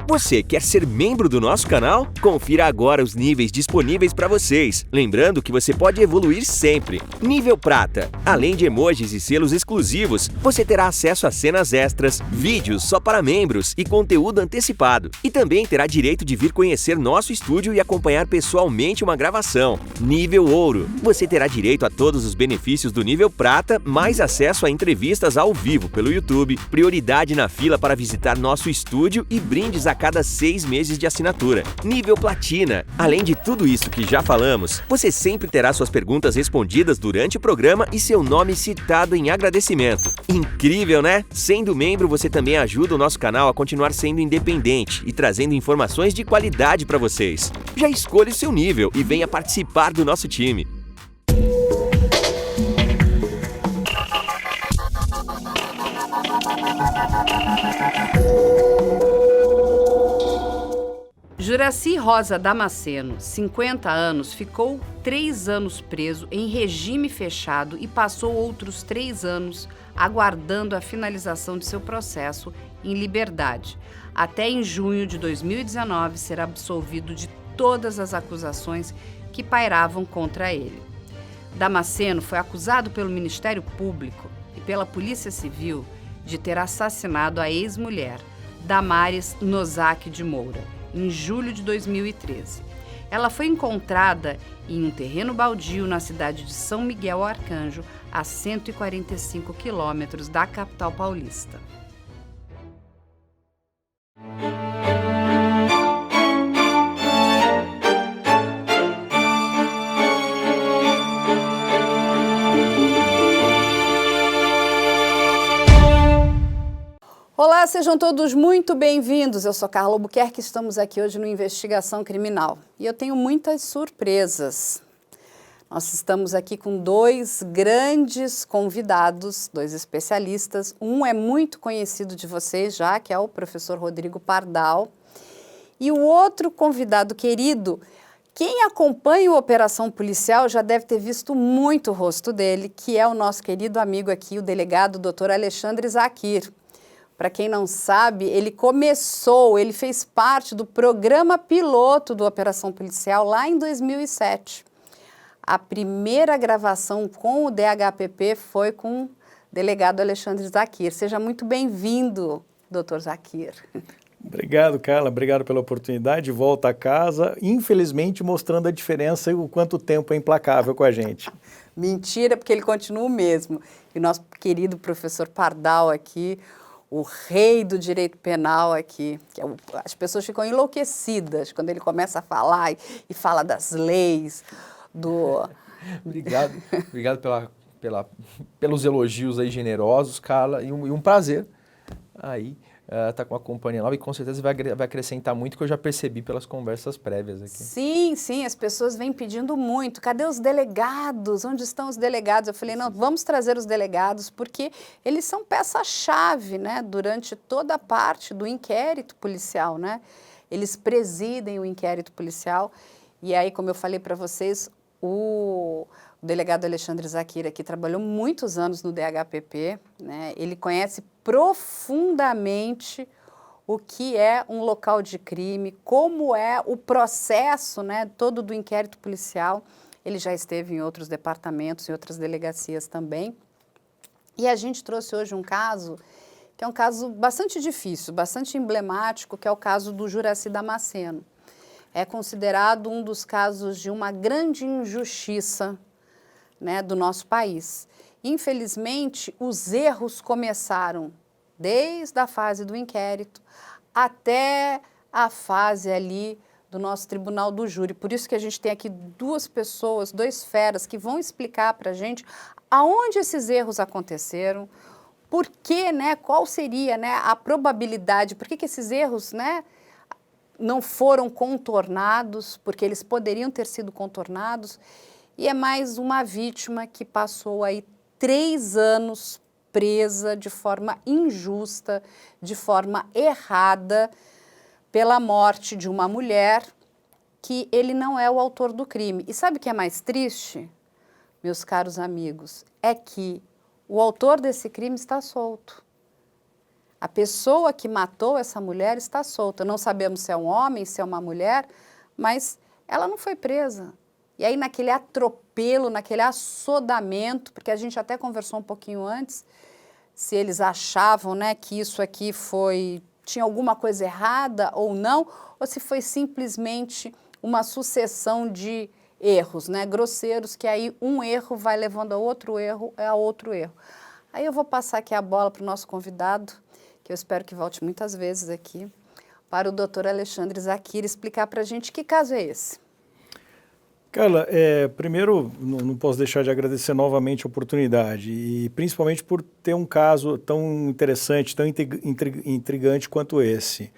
Você quer ser membro do nosso canal? Confira agora os níveis disponíveis para vocês. Lembrando que você pode evoluir sempre. Nível Prata. Além de emojis e selos exclusivos, você terá acesso a cenas extras, vídeos só para membros e conteúdo antecipado. E também terá direito de vir conhecer nosso estúdio e acompanhar pessoalmente uma gravação. Nível Ouro. Você terá direito a todos os benefícios do nível Prata, mais acesso a entrevistas ao vivo pelo YouTube, prioridade na fila para visitar nosso estúdio e brindes a cada 6 meses de assinatura. Nível Platina. Além de tudo isso que já falamos, você sempre terá suas perguntas respondidas durante o programa e seu nome citado em agradecimento. Incrível, né? Sendo membro, você também ajuda o nosso canal a continuar sendo independente e trazendo informações de qualidade para vocês. Já escolha o seu nível e venha participar do nosso time. Juraci Rosa Damasceno, 50 anos, ficou 3 anos preso em regime fechado e passou outros 3 anos aguardando a finalização de seu processo em liberdade. Até em junho de 2019 será absolvido de todas as acusações que pairavam contra ele. Damasceno foi acusado pelo Ministério Público e pela Polícia Civil de ter assassinado a ex-mulher, Damares Nozaki de Moura, em julho de 2013. Ela foi encontrada em um terreno baldio na cidade de São Miguel Arcanjo, a 145 quilômetros da capital paulista. Olá, sejam todos muito bem-vindos. Eu sou Carla Albuquerque, estamos aqui hoje no Investigação Criminal. E eu tenho muitas surpresas. Nós estamos aqui com 2 grandes convidados, 2 especialistas. Um é muito conhecido de vocês já, que é o professor Rodrigo Pardal. E o outro convidado querido, quem acompanha o Operação Policial já deve ter visto muito o rosto dele, que é o nosso querido amigo aqui, o delegado Dr. Alexandre Zakir. Para quem não sabe, ele fez parte do programa piloto do Operação Policial lá em 2007. A primeira gravação com o DHPP foi com o delegado Alexandre Zakir. Seja muito bem-vindo, doutor Zakir. Obrigado, Carla. Obrigado pela oportunidade. Volta a casa, infelizmente mostrando a diferença e o quanto o tempo é implacável com a gente. Mentira, porque ele continua o mesmo. E o nosso querido professor Pardal aqui, o rei do direito penal aqui, as pessoas ficam enlouquecidas quando ele começa a falar e fala das leis, do... Obrigado pelos elogios aí generosos, Carla, e um prazer aí estar com a companhia nova e com certeza vai acrescentar muito que eu já percebi pelas conversas prévias aqui. Sim, as pessoas vêm pedindo muito. Cadê os delegados? Onde estão os delegados? Eu falei, não, vamos trazer os delegados porque eles são peça-chave, né, durante toda a parte do inquérito policial, né? Eles presidem o inquérito policial e aí, como eu falei para vocês, o delegado Alexandre Zakir aqui trabalhou muitos anos no DHPP, né? Ele conhece profundamente o que é um local de crime, como é o processo, né, todo do inquérito policial. Ele já esteve em outros departamentos, em outras delegacias também. E a gente trouxe hoje um caso que é um caso bastante difícil, bastante emblemático, que é o caso do Juraci Damasceno. É considerado um dos casos de uma grande injustiça, né, do nosso país. Infelizmente, os erros começaram desde a fase do inquérito até a fase ali do nosso tribunal do júri. Por isso que a gente tem aqui 2 pessoas, 2 feras que vão explicar para a gente aonde esses erros aconteceram, por que, né, qual seria, né, a probabilidade, por que esses erros, né, não foram contornados, porque eles poderiam ter sido contornados. E é mais uma vítima que passou aí 3 anos presa de forma injusta, de forma errada, pela morte de uma mulher que ele não é o autor do crime. E sabe o que é mais triste, meus caros amigos? É que o autor desse crime está solto. A pessoa que matou essa mulher está solta. Não sabemos se é um homem, se é uma mulher, mas ela não foi presa. E aí naquele atropelo, naquele assodamento, porque a gente até conversou um pouquinho antes, se eles achavam, né, que isso aqui tinha alguma coisa errada ou não, ou se foi simplesmente uma sucessão de erros, né, grosseiros, que aí um erro vai levando a outro erro, Aí eu vou passar aqui a bola para o nosso convidado, que eu espero que volte muitas vezes aqui, para o doutor Alexandre Zakir explicar para a gente que caso é esse. Carla, primeiro, não posso deixar de agradecer novamente a oportunidade e principalmente por ter um caso tão interessante, tão intrigante quanto esse.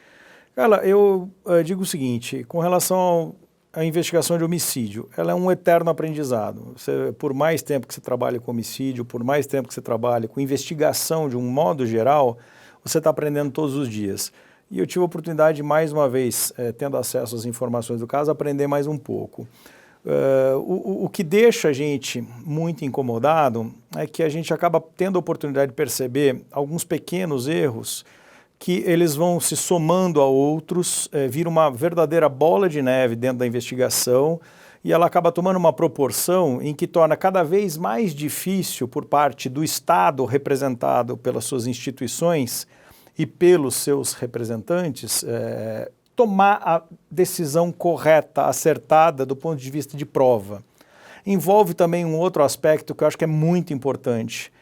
Carla, eu digo o seguinte, com relação à investigação de homicídio, ela é um eterno aprendizado. Por mais tempo que você trabalhe com homicídio, por mais tempo que você trabalhe com investigação de um modo geral, você está aprendendo todos os dias. E eu tive a oportunidade, mais uma vez, tendo acesso às informações do caso, aprender mais um pouco. O que deixa a gente muito incomodado é que a gente acaba tendo a oportunidade de perceber alguns pequenos erros que eles vão se somando a outros, vira uma verdadeira bola de neve dentro da investigação e ela acaba tomando uma proporção em que torna cada vez mais difícil por parte do Estado representado pelas suas instituições e pelos seus representantes tomar a decisão correta, acertada do ponto de vista de prova. Envolve também um outro aspecto que eu acho que é muito importante.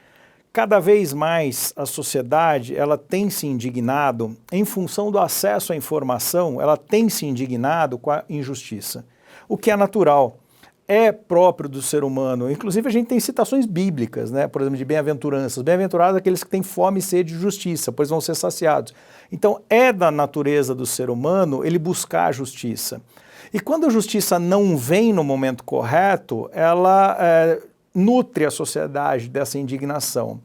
Cada vez mais a sociedade ela tem se indignado, em função do acesso à informação, ela tem se indignado com a injustiça, o que é natural. É próprio do ser humano. Inclusive a gente tem citações bíblicas, né? Por exemplo, de bem-aventuranças. Bem-aventurados aqueles que têm fome e sede de justiça, pois vão ser saciados. Então é da natureza do ser humano ele buscar a justiça. E quando a justiça não vem no momento correto, ela nutre a sociedade dessa indignação.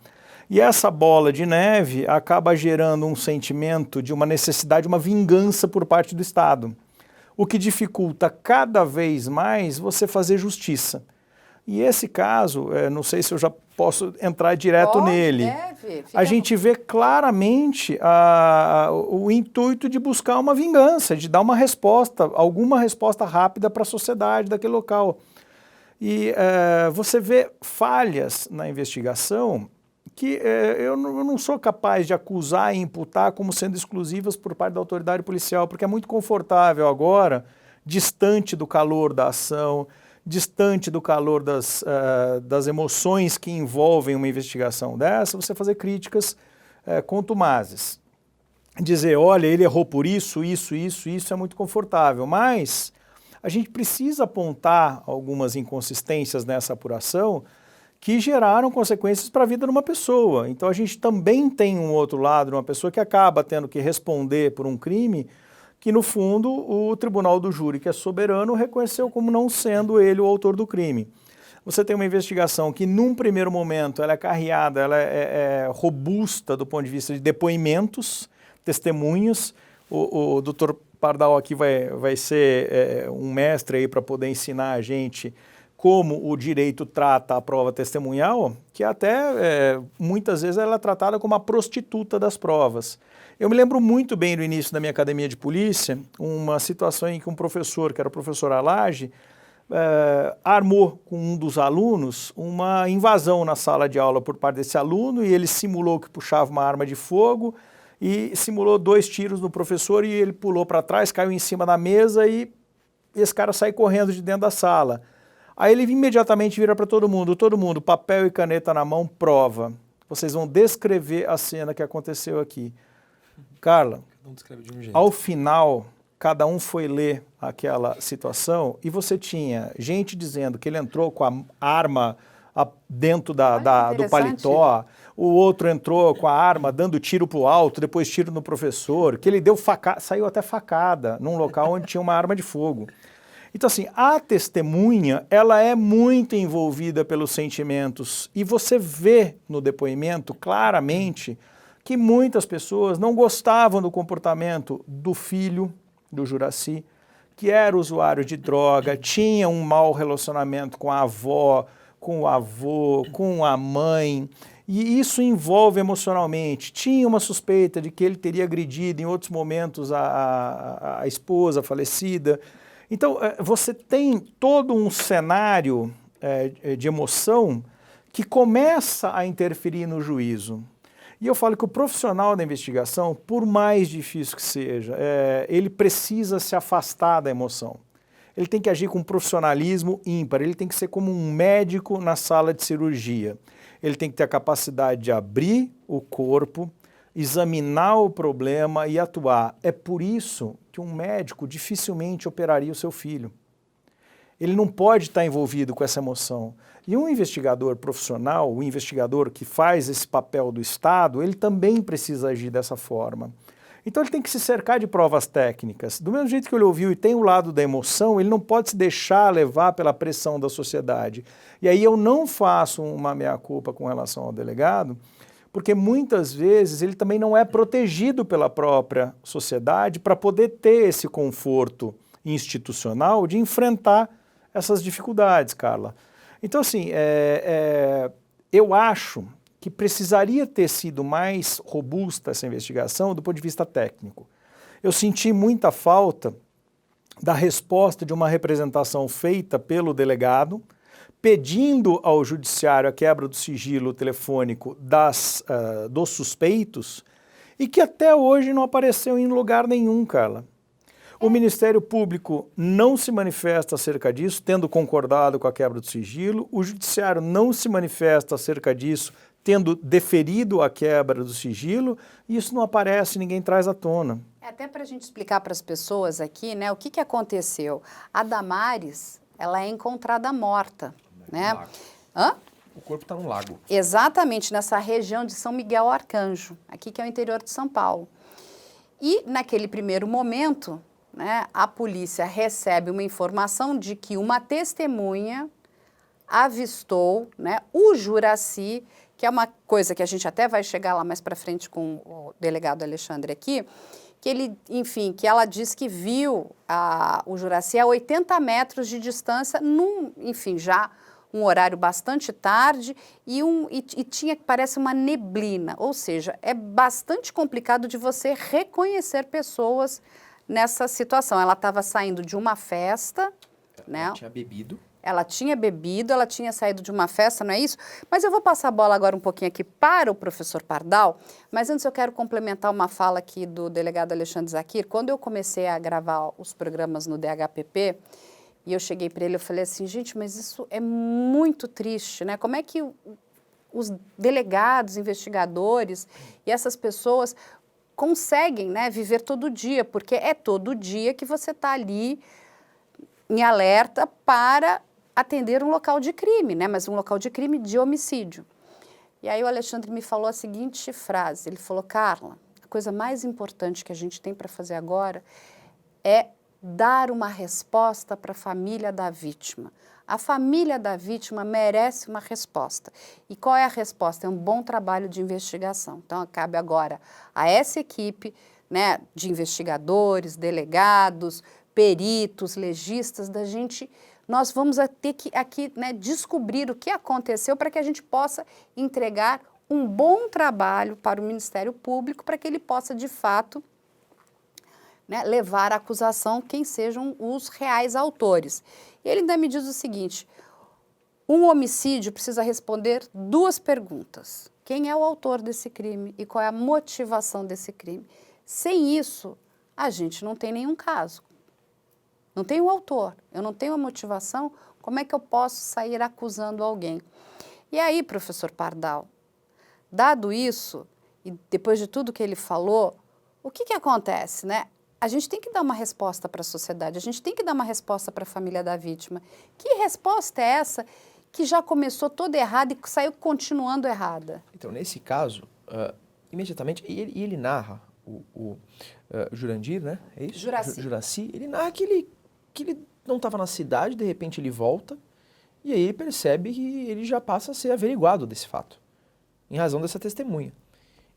E essa bola de neve acaba gerando um sentimento de uma necessidade, uma vingança por parte do Estado, o que dificulta cada vez mais você fazer justiça. E esse caso, não sei se eu já posso entrar direto nele. A gente vê claramente o intuito de buscar uma vingança, de dar uma resposta, alguma resposta rápida para a sociedade daquele local. E você vê falhas na investigação que eu não sou capaz de acusar e imputar como sendo exclusivas por parte da autoridade policial, porque é muito confortável agora, distante do calor da ação, distante do calor das emoções que envolvem uma investigação dessa, você fazer críticas contumazes. Dizer, olha, ele errou por isso é muito confortável, mas a gente precisa apontar algumas inconsistências nessa apuração que geraram consequências para a vida de uma pessoa. Então a gente também tem um outro lado, uma pessoa que acaba tendo que responder por um crime que, no fundo, o tribunal do júri, que é soberano, reconheceu como não sendo ele o autor do crime. Você tem uma investigação que, num primeiro momento, ela é carreada, ela é robusta do ponto de vista de depoimentos, testemunhas. O doutor Pardal aqui vai ser um mestre aí para poder ensinar a gente como o direito trata a prova testemunhal, que até muitas vezes ela é tratada como a prostituta das provas. Eu me lembro muito bem no início da minha academia de polícia, uma situação em que um professor, que era o professor Alage, armou com um dos alunos uma invasão na sala de aula por parte desse aluno e ele simulou que puxava uma arma de fogo e simulou 2 tiros no professor e ele pulou para trás, caiu em cima da mesa e esse cara saiu correndo de dentro da sala. Aí ele imediatamente vira para todo mundo, papel e caneta na mão, prova. Vocês vão descrever a cena que aconteceu aqui. Carla, ao final, cada um foi ler aquela situação e você tinha gente dizendo que ele entrou com a arma dentro do paletó, o outro entrou com a arma dando tiro para o alto, depois tiro no professor, que ele deu saiu até facada num local onde tinha uma arma de fogo. Então, assim, a testemunha, ela é muito envolvida pelos sentimentos e você vê no depoimento claramente que muitas pessoas não gostavam do comportamento do filho do Juracy, que era usuário de droga, tinha um mau relacionamento com a avó, com o avô, com a mãe, E isso envolve emocionalmente. Tinha uma suspeita de que ele teria agredido em outros momentos a esposa falecida. Então, você tem todo um cenário de emoção que começa a interferir no juízo. E eu falo que o profissional da investigação, por mais difícil que seja, ele precisa se afastar da emoção. Ele tem que agir com um profissionalismo ímpar, ele tem que ser como um médico na sala de cirurgia. Ele tem que ter a capacidade de abrir o corpo, examinar o problema e atuar. É por isso que um médico dificilmente operaria o seu filho. Ele não pode estar envolvido com essa emoção. E um investigador profissional, o investigador que faz esse papel do Estado, ele também precisa agir dessa forma. Então ele tem que se cercar de provas técnicas. Do mesmo jeito que ele ouviu e tem o lado da emoção, ele não pode se deixar levar pela pressão da sociedade. E aí eu não faço uma meia-culpa com relação ao delegado, porque muitas vezes ele também não é protegido pela própria sociedade para poder ter esse conforto institucional de enfrentar essas dificuldades, Carla. Então, assim, eu acho que precisaria ter sido mais robusta essa investigação do ponto de vista técnico. Eu senti muita falta da resposta de uma representação feita pelo delegado, pedindo ao judiciário a quebra do sigilo telefônico dos suspeitos, e que até hoje não apareceu em lugar nenhum, Carla. O Ministério Público não se manifesta acerca disso, tendo concordado com a quebra do sigilo, o Judiciário não se manifesta acerca disso, tendo deferido a quebra do sigilo, e isso não aparece, ninguém traz à tona. Até para a gente explicar para as pessoas aqui, né, o que aconteceu. A Damares, ela é encontrada morta, né? Hã? O corpo está no lago. Exatamente, nessa região de São Miguel Arcanjo, aqui que é o interior de São Paulo. E naquele primeiro momento, né, a polícia recebe uma informação de que uma testemunha avistou, né, o Juracy, que é uma coisa que a gente até vai chegar lá mais para frente com o delegado Alexandre aqui, que ele, enfim, que ela diz que viu o Juracy a 80 metros de distância, enfim, já um horário bastante tarde e tinha, parece, uma neblina, ou seja, é bastante complicado de você reconhecer pessoas nessa situação. Ela estava saindo de uma festa, né? Ela tinha bebido. Ela tinha bebido, ela tinha saído de uma festa, não é isso? Mas eu vou passar a bola agora um pouquinho aqui para o professor Pardal, mas antes eu quero complementar uma fala aqui do delegado Alexandre Zakir. Quando eu comecei a gravar os programas no DHPP, e eu cheguei para ele, eu falei assim, gente, mas isso é muito triste, né? Como é que os delegados, investigadores e essas pessoas conseguem, né, viver todo dia? Porque é todo dia que você está ali em alerta para atender um local de crime, né? Mas um local de crime de homicídio. E aí o Alexandre me falou a seguinte frase, ele falou, Carla, a coisa mais importante que a gente tem para fazer agora é dar uma resposta para a família da vítima. A família da vítima merece uma resposta. E qual é a resposta? É um bom trabalho de investigação. Então, cabe agora a essa equipe, né, de investigadores, delegados, peritos, legistas, nós vamos ter que aqui, né, descobrir o que aconteceu para que a gente possa entregar um bom trabalho para o Ministério Público, para que ele possa, de fato, né, levar à acusação quem sejam os reais autores. E ele ainda me diz o seguinte, um homicídio precisa responder 2 perguntas. Quem é o autor desse crime e qual é a motivação desse crime? Sem isso, a gente não tem nenhum caso. Não tem o autor, eu não tenho a motivação, como é que eu posso sair acusando alguém? E aí, professor Pardal, dado isso, e depois de tudo que ele falou, o que acontece, né? A gente tem que dar uma resposta para a sociedade, a gente tem que dar uma resposta para a família da vítima. Que resposta é essa que já começou toda errada e saiu continuando errada? Então, nesse caso, imediatamente, ele narra, o Jurandir, né? É isso? Juracy. Ele narra que ele não estava na cidade, de repente ele volta, e aí ele percebe que ele já passa a ser averiguado desse fato, em razão dessa testemunha.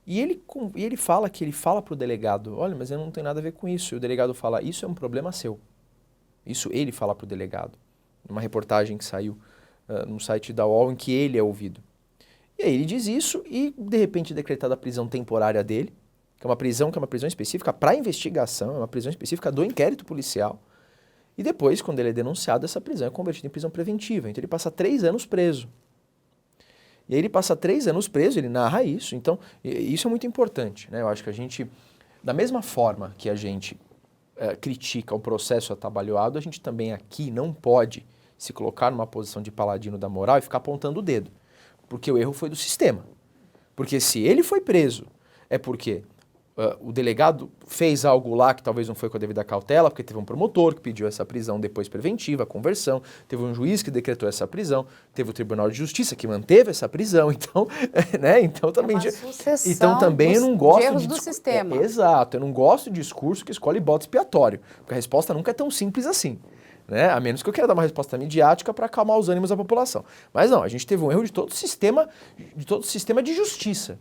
E ele fala para o delegado, olha, mas eu não tenho nada a ver com isso. E o delegado fala, isso é um problema seu. Isso ele fala para o delegado, numa reportagem que saiu no site da UOL, em que ele é ouvido. E aí ele diz isso e, de repente, é decretada a prisão temporária dele, que é uma prisão específica para investigação, é uma prisão específica do inquérito policial. E depois, quando ele é denunciado, essa prisão é convertida em prisão preventiva. Então ele passa 3 anos preso. E aí ele passa 3 anos preso, ele narra isso. Então, isso é muito importante, né? Eu acho que a gente, da mesma forma que a gente critica o processo atabalhoado, a gente também aqui não pode se colocar numa posição de paladino da moral e ficar apontando o dedo. Porque o erro foi do sistema. Porque se ele foi preso, é porque o delegado fez algo lá que talvez não foi com a devida cautela, porque teve um promotor que pediu essa prisão depois preventiva, conversão, teve um juiz que decretou essa prisão, teve o Tribunal de Justiça que manteve essa prisão, então, né, então também, então também eu não gosto de erros do sistema. Exato, eu não gosto de discurso que escolhe bode expiatório, porque a resposta nunca é tão simples assim. Né? A menos que eu queira dar uma resposta midiática para acalmar os ânimos da população. Mas não, a gente teve um erro de todo o sistema de justiça.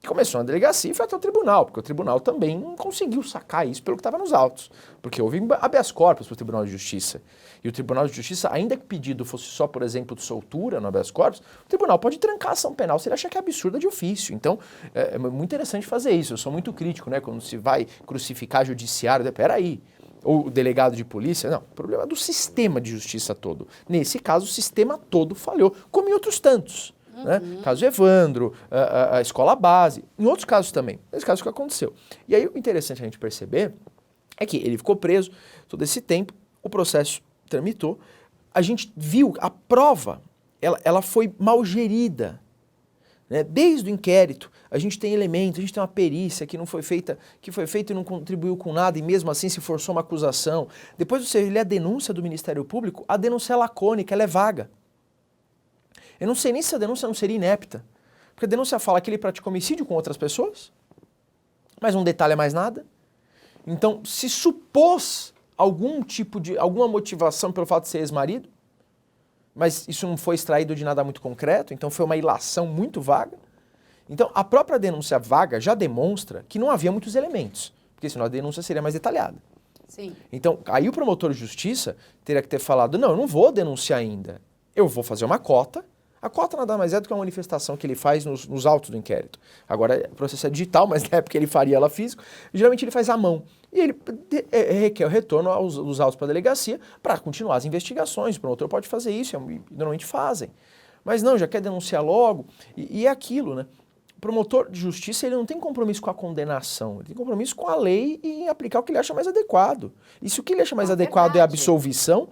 Que começou na delegacia e foi até o tribunal, porque o tribunal também não conseguiu sacar isso pelo que estava nos autos. Porque houve habeas corpus para o Tribunal de Justiça. E o Tribunal de Justiça, ainda que o pedido fosse só, por exemplo, de soltura no habeas corpus, o tribunal pode trancar a ação penal se ele achar que é absurda de ofício. Então, é muito interessante fazer isso. Eu sou muito crítico, né? Quando se vai crucificar judiciário, peraí. Ou o delegado de polícia, não, o problema é do sistema de justiça todo. Nesse caso, o sistema todo falhou, como em outros tantos. Né? Caso Evandro, a escola base, em outros casos também. Nesse caso, o que aconteceu? E aí, o interessante a gente perceber é que ele ficou preso todo esse tempo, o processo tramitou, a gente viu a prova, ela foi mal gerida. Né? Desde o inquérito, a gente tem elementos, a gente tem uma perícia que não foi feita, que foi feita e não contribuiu com nada, e mesmo assim se forçou uma acusação. Depois você lê a denúncia do Ministério Público, a denúncia é lacônica, ela é vaga. Eu não sei nem se a denúncia não seria inepta, porque a denúncia fala que ele praticou homicídio com outras pessoas, mas não detalha mais nada. Então, se supôs alguma motivação pelo fato de ser ex-marido, mas isso não foi extraído de nada muito concreto, então foi uma ilação muito vaga. Então, a própria denúncia vaga já demonstra que não havia muitos elementos, porque senão a denúncia seria mais detalhada. Sim. Então, aí o promotor de justiça teria que ter falado, não, eu não vou denunciar ainda, eu vou fazer uma cota. A cota nada mais é do que uma manifestação que ele faz nos autos do inquérito. Agora, o processo é digital, mas na época ele faria ela físico, geralmente ele faz à mão. E ele requer o retorno aos autos para a delegacia para continuar as investigações. O promotor pode fazer isso, normalmente fazem. Mas não, já quer denunciar logo. E é aquilo, né? O promotor de justiça ele não tem compromisso com a condenação, ele tem compromisso com a lei e em aplicar o que ele acha mais adequado. E se o que ele acha mais adequado é a absolvição,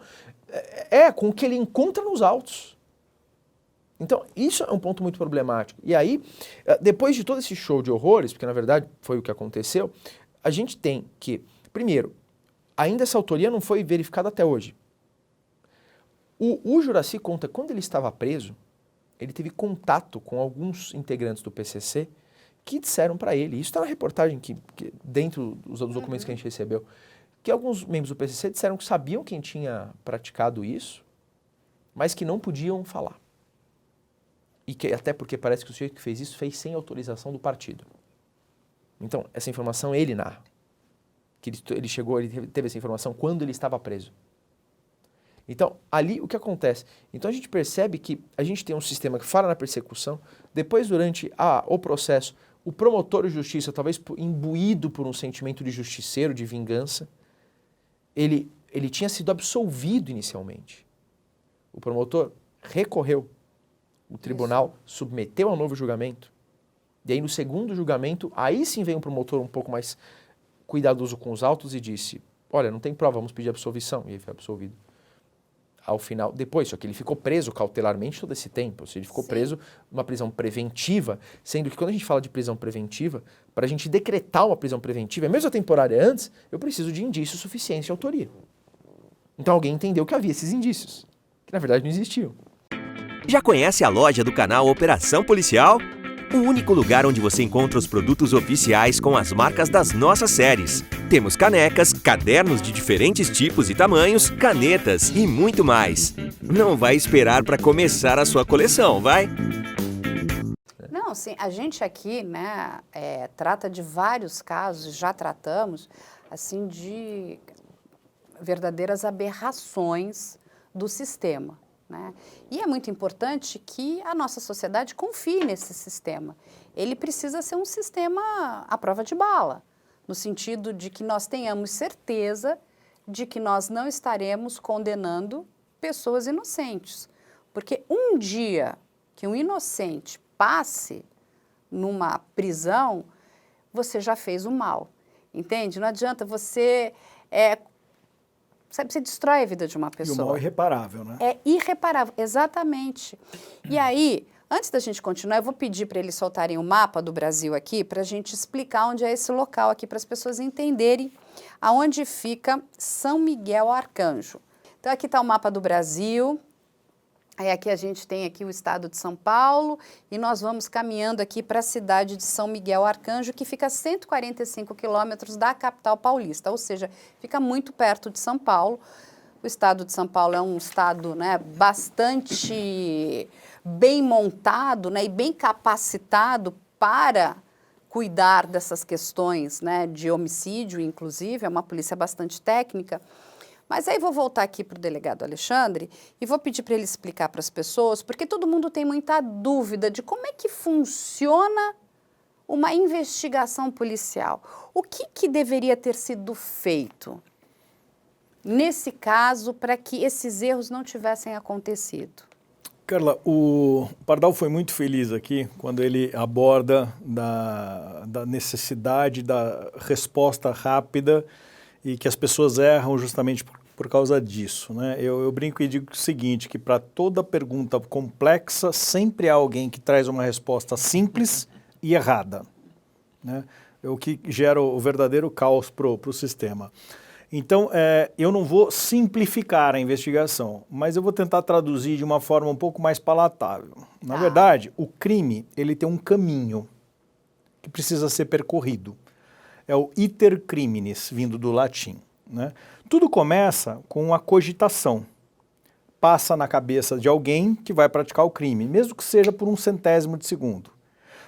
é com o que ele encontra nos autos. Então, isso é um ponto muito problemático. E aí, depois de todo esse show de horrores, porque na verdade foi o que aconteceu, a gente tem que, primeiro, ainda essa autoria não foi verificada até hoje. O Juracy conta, quando ele estava preso, ele teve contato com alguns integrantes do PCC que disseram para ele, isso está na reportagem que dentro dos documentos que a gente recebeu, que alguns membros do PCC disseram que sabiam quem tinha praticado isso, mas que não podiam falar. E que, até porque parece que o sujeito que fez isso fez sem autorização do partido. Então, essa informação ele narra. Que ele teve essa informação quando ele estava preso. Então, ali o que acontece? Então a gente percebe que a gente tem um sistema que fala na persecução, depois durante o processo, o promotor de justiça, talvez imbuído por um sentimento de justiceiro, de vingança, ele tinha sido absolvido inicialmente. O promotor recorreu. O tribunal submeteu a um novo julgamento. E aí no segundo julgamento, aí sim vem um promotor um pouco mais cuidadoso com os autos e disse, olha, não tem prova, vamos pedir absolvição. E ele foi absolvido. Ao final, depois, só que ele ficou preso cautelarmente todo esse tempo. Ou seja, ele ficou preso numa prisão preventiva, sendo que quando a gente fala de prisão preventiva, para a gente decretar uma prisão preventiva, mesmo a temporária antes, eu preciso de indícios suficientes de autoria. Então alguém entendeu que havia esses indícios, que na verdade não existiam. Já conhece a loja do canal Operação Policial? O único lugar onde você encontra os produtos oficiais com as marcas das nossas séries. Temos canecas, cadernos de diferentes tipos e tamanhos, canetas e muito mais. Não vai esperar para começar a sua coleção, vai? Não, sim, a gente aqui, né, trata de vários casos, já tratamos, assim, de verdadeiras aberrações do sistema. né? E é muito importante que a nossa sociedade confie nesse sistema. Ele precisa ser um sistema à prova de bala, no sentido de que nós tenhamos certeza de que nós não estaremos condenando pessoas inocentes. Porque um dia que um inocente passe numa prisão, você já fez o mal, entende? Não adianta você, você destrói a vida de uma pessoa. E o mal é irreparável, né? É irreparável, exatamente. E aí, antes da gente continuar, eu vou pedir para eles soltarem o mapa do Brasil aqui, para a gente explicar onde é esse local aqui, para as pessoas entenderem aonde fica São Miguel Arcanjo. Então, aqui está o mapa do Brasil. Aí aqui a gente tem aqui o estado de São Paulo e nós vamos caminhando aqui para a cidade de São Miguel Arcanjo, que fica a 145 quilômetros da capital paulista, ou seja, fica muito perto de São Paulo. O estado de São Paulo é um estado, né, bastante bem montado, né, e bem capacitado para cuidar dessas questões, né, de homicídio, inclusive, é uma polícia bastante técnica. Mas aí vou voltar aqui para o delegado Alexandre e vou pedir para ele explicar para as pessoas, porque todo mundo tem muita dúvida de como é que funciona uma investigação policial. O que deveria ter sido feito nesse caso para que esses erros não tivessem acontecido? Carla, o Pardal foi muito feliz aqui quando ele aborda da necessidade da resposta rápida e que as pessoas erram justamente por causa disso, né? Eu brinco e digo o seguinte, que para toda pergunta complexa sempre há alguém que traz uma resposta simples e errada, né? É o que gera o verdadeiro caos pro sistema. Então, eu não vou simplificar a investigação, mas eu vou tentar traduzir de uma forma um pouco mais palatável. Na verdade, o crime, ele tem um caminho que precisa ser percorrido. É o iter criminis, vindo do latim, né? Tudo começa com a cogitação. Passa na cabeça de alguém que vai praticar o crime, mesmo que seja por 1/100º de segundo.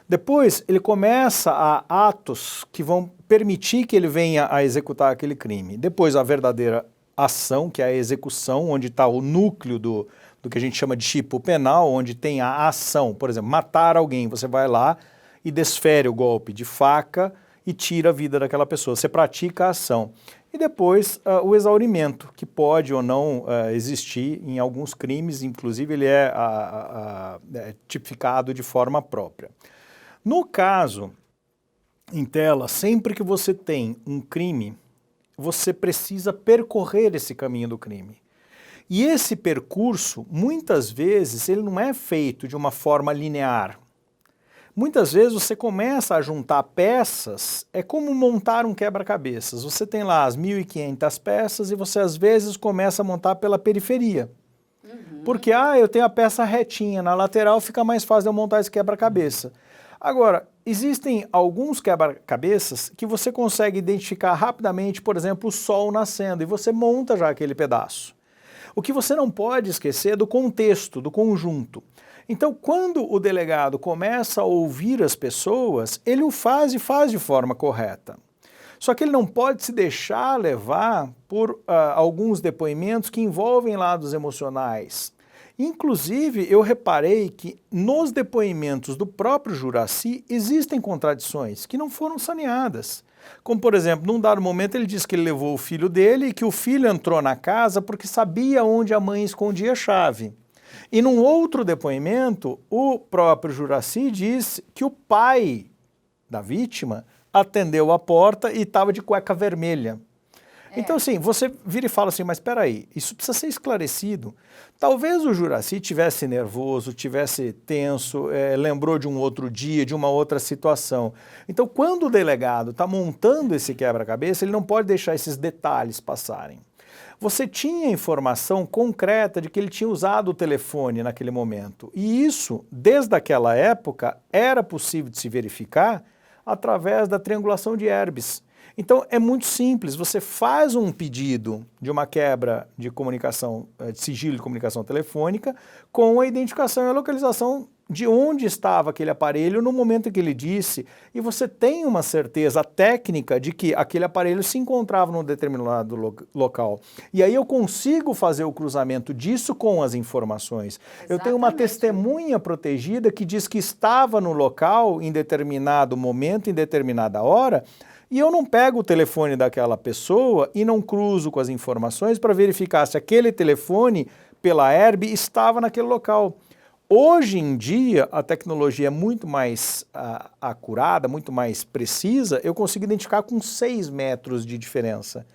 Depois, ele começa a atos que vão permitir que ele venha a executar aquele crime. Depois, a verdadeira ação, que é a execução, onde está o núcleo do que a gente chama de tipo penal, onde tem a ação. Por exemplo, matar alguém, você vai lá e desfere o golpe de faca e tira a vida daquela pessoa. Você pratica a ação. E depois o exaurimento, que pode ou não existir em alguns crimes, inclusive ele é tipificado de forma própria. No caso, em tela, sempre que você tem um crime, você precisa percorrer esse caminho do crime. E esse percurso, muitas vezes, ele não é feito de uma forma linear. Muitas vezes você começa a juntar peças, é como montar um quebra-cabeças. Você tem lá as 1.500 peças e você às vezes começa a montar pela periferia. Porque, eu tenho a peça retinha, na lateral fica mais fácil eu montar esse quebra-cabeça. Agora, existem alguns quebra-cabeças que você consegue identificar rapidamente, por exemplo, o sol nascendo, e você monta já aquele pedaço. O que você não pode esquecer é do contexto, do conjunto. Então, quando o delegado começa a ouvir as pessoas, ele o faz e faz de forma correta. Só que ele não pode se deixar levar por alguns depoimentos que envolvem lados emocionais. Inclusive, eu reparei que nos depoimentos do próprio Juracy existem contradições que não foram saneadas. Como, por exemplo, num dado momento ele diz que ele levou o filho dele e que o filho entrou na casa porque sabia onde a mãe escondia a chave. E num outro depoimento, o próprio Juracy diz que o pai da vítima atendeu a porta e estava de cueca vermelha. Então, assim, você vira e fala assim, mas espera aí, isso precisa ser esclarecido. Talvez o Juracy tivesse nervoso, tivesse tenso, lembrou de um outro dia, de uma outra situação. Então, quando o delegado está montando esse quebra-cabeça, ele não pode deixar esses detalhes passarem. Você tinha informação concreta de que ele tinha usado o telefone naquele momento. E isso, desde aquela época, era possível de se verificar através da triangulação de Herbes. Então, é muito simples, você faz um pedido de uma quebra de comunicação, de sigilo de comunicação telefônica, com a identificação e a localização de onde estava aquele aparelho no momento em que ele disse, e você tem uma certeza técnica de que aquele aparelho se encontrava num determinado local. E aí eu consigo fazer o cruzamento disso com as informações. Exatamente. Eu tenho uma testemunha protegida que diz que estava no local em determinado momento, em determinada hora, e eu não pego o telefone daquela pessoa e não cruzo com as informações para verificar se aquele telefone, pela Herb, estava naquele local. Hoje em dia, a tecnologia é muito mais acurada, muito mais precisa, eu consigo identificar com 6 metros de diferença.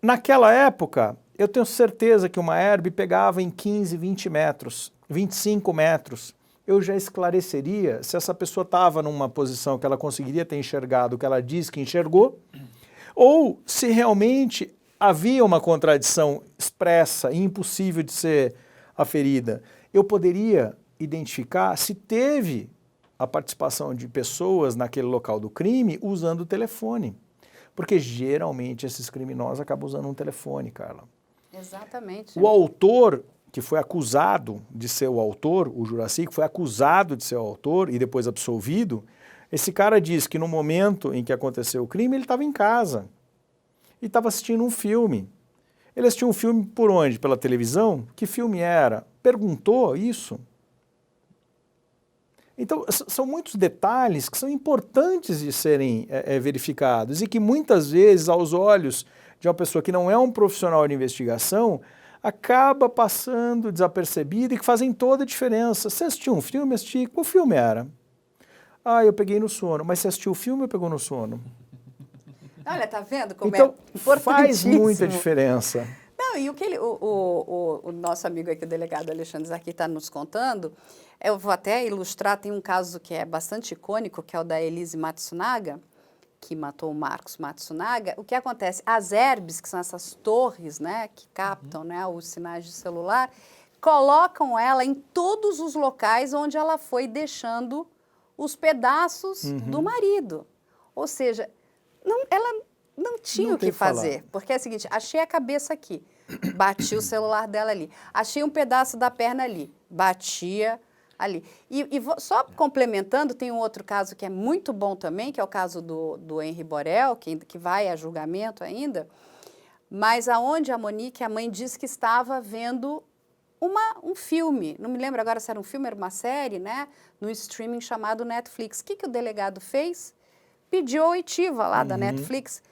Naquela época, eu tenho certeza que uma Herb pegava em 15, 20 metros, 25 metros. Eu já esclareceria se essa pessoa estava numa posição que ela conseguiria ter enxergado o que ela disse que enxergou, ou se realmente havia uma contradição expressa e impossível de ser aferida. Eu poderia identificar se teve a participação de pessoas naquele local do crime usando o telefone. Porque geralmente esses criminosos acabam usando um telefone, Carla. Exatamente. O autor, que foi acusado de ser o autor, o Juraci, que foi acusado de ser o autor e depois absolvido, esse cara diz que no momento em que aconteceu o crime, ele estava em casa e estava assistindo um filme. Ele assistiu um filme por onde? Pela televisão? Que filme era? Perguntou isso? Então, são muitos detalhes que são importantes de serem verificados e que muitas vezes, aos olhos de uma pessoa que não é um profissional de investigação, acaba passando desapercebido e que fazem toda a diferença. Você assistiu um filme? Assisti. Qual filme era? Ah, eu peguei no sono. Mas você assistiu o filme ou pegou no sono? Olha, tá vendo como então, é importantíssimo? Faz muita diferença. Não, e o que o nosso amigo aqui, o delegado Alexandre Zaki, está nos contando, eu vou até ilustrar, tem um caso que é bastante icônico, que é o da Elise Matsunaga, que matou o Marcos Matsunaga. O que acontece? As Herbs, que são essas torres, né, que captam, né, os sinais de celular, colocam ela em todos os locais onde ela foi deixando os pedaços do marido. Ou seja, ela não tinha o que fazer, porque é o seguinte, achei a cabeça aqui, bati o celular dela ali, achei um pedaço da perna ali, batia ali. Só complementando, tem um outro caso que é muito bom também, que é o caso do Henri Borel, que vai a julgamento ainda, mas aonde a Monique, a mãe, disse que estava vendo um filme, não me lembro agora se era um filme, era uma série, né, no streaming chamado Netflix. O que o delegado fez? Pediu a oitiva lá da Netflix